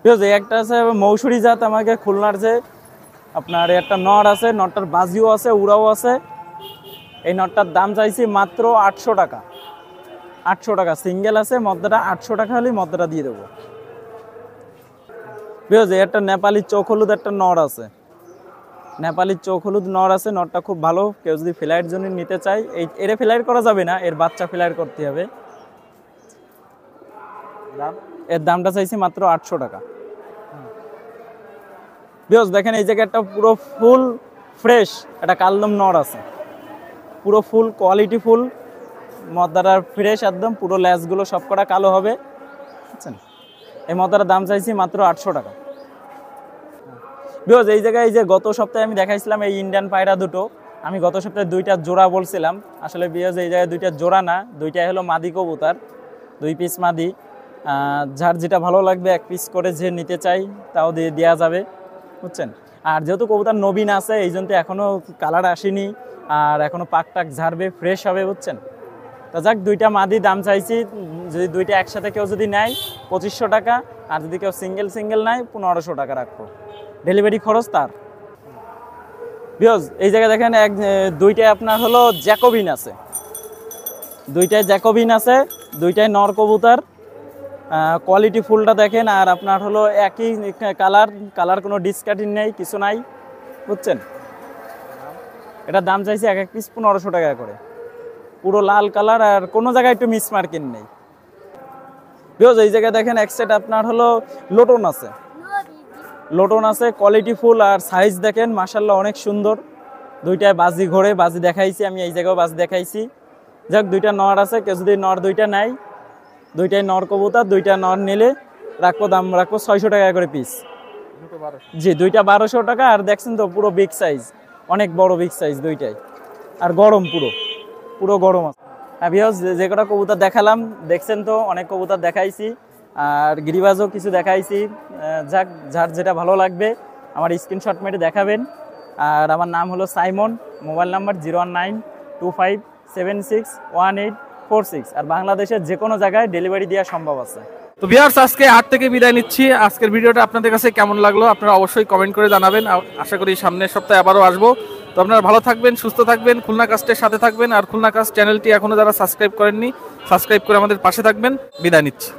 ভিউয়ার্স এই একটা আছে মৌসুরি জাত, আমাকে খুলনার যে আপনার একটা নর আছে, নরটার বাজিও আছে, উড়াও আছে। এই নরটার দাম চাইছি মাত্র 800 টাকা, 800 টাকা সিঙ্গেল আছে, মদ্দাটা 800 টাকা হলেই মদ্দাটা দিয়ে দেবো। ভিউয়ার্স এই একটা নেপালি চোখ হলুদ একটা নর আছে, নেপালি চোখ হলুদ নর আছে, নরটা খুব ভালো। কেউ যদি ফ্লাইট জন্য নিতে চাই, এর ফ্লাইট করা যাবে না, এর বাচ্চা ফ্লাইট করতে হবে। এর দামটা চাইছি মাত্র 800 টাকা। ভিউয়ার্স দেখেন এই জায়গায় একটা পুরো ফুল ফ্রেশ একটা কালদম নর আছে, পুরো ফুল কোয়ালিটি ফুল, মদ্দাটার ফ্রেশ একদম, পুরো ল্যাসগুলো সব কটা কালো হবে, বুঝছেন। এই মদ্দাটার দাম চাইছি মাত্র 800 টাকা। ভিউয়ার্স এই জায়গায় এই যে গত সপ্তাহে আমি দেখাইছিলাম এই ইন্ডিয়ান পায়রা দুটো, আমি গত সপ্তাহে 2টা জোড়া বলছিলাম, আসলে ভিউয়ার্স এই জায়গায় 2টা জোড়া না, 2টাই হলো মাদি কবুতর, 2 পিস মাদি। যার যেটা ভালো লাগবে 1 পিস করে যে নিতে চাই তাও দিয়ে দেওয়া যাবে, বুঝছেন। আর যেহেতু কবুতর নবীন আছে এই জন্য এখনও কালার আসেনি, আর এখনও পাক টাক ঝাড়বে, ফ্রেশ হবে, বুঝছেন। তো যাক 2টা মাদি দাম চাইছি, যদি 2টা একসাথে কেউ যদি নেয় 2500 টাকা, আর যদি কেউ সিঙ্গেল নেয় 1500 টাকা রাখবো, ডেলিভারি খরচ তার। ভিউয়ার্স এই জায়গায় দেখেন 2টাই আপনার হলো জ্যাকোবিন আছে, 2টাই জ্যাকোবিন আছে, 2টাই নর কবুতর, কোয়ালিটি ফুলটা দেখেন। আর আপনার হলো একই কালার কোনো ডিসকাটিং নেই, কিছু নাই, বুঝছেন। এটার দাম চাইছি এক পিস 1500 টাকা করে, পুরো লাল কালার, আর কোনো জায়গায় একটু মিস মার্কিং নেই। ভিউয়ার্স এই জায়গায় দেখেন এক সেট আপনার হলো লোটন আছে, লোটন আছে কোয়ালিটি ফুল, আর সাইজ দেখেন মাশাআল্লাহ অনেক সুন্দর। 2টায় বাজি ঘোরে, বাজি দেখাইছি আমি, এই জায়গাও বাজি দেখাইছি। যাক 2টা নর আছে, কেউ যদি নর 2টা নেয়, 2টাই নর কবুতর, 2টা নর নিলে রাখবো, দাম রাখবো 600 টাকা করে পিস। জি 2টা 1200 টাকা। আর দেখছেন তো পুরো বিগ সাইজ, অনেক বড় বিগ সাইজ 2টাই, আর গরম, পুরো গরম আছে। ভিউয়ার্স যে কটা কবুতর দেখালাম দেখছেন তো, অনেক কবুতর দেখাইছি, আর গিরিবাজও কিছু দেখাইছি। যাক যার যেটা ভালো লাগবে আমার স্ক্রিনশট মেরে দেখাবেন। আর আমার নাম হলো সাইমন, মোবাইল নাম্বার 01925761846, আর বাংলাদেশের যে কোনো জায়গায় ডেলিভারি দেওয়া সম্ভব আছে। তো ভিউয়ার্স আজকে হাট থেকে বিদায় নিচ্ছি। আজকের ভিডিওটা আপনাদের কাছে কেমন লাগলো আপনারা অবশ্যই কমেন্ট করে জানাবেন। আশা করি সামনের সপ্তাহে আবারও আসবো। তো আপনারা ভালো থাকবেন, সুস্থ থাকবেন, খুলনা কাস্টের সাথে থাকবেন। আর খুলনা কাস্ট চ্যানেলটি এখনো যারা সাবস্ক্রাইব করেননি, সাবস্ক্রাইব করে আমাদের পাশে থাকবেন। বিদায় নিচ্ছি।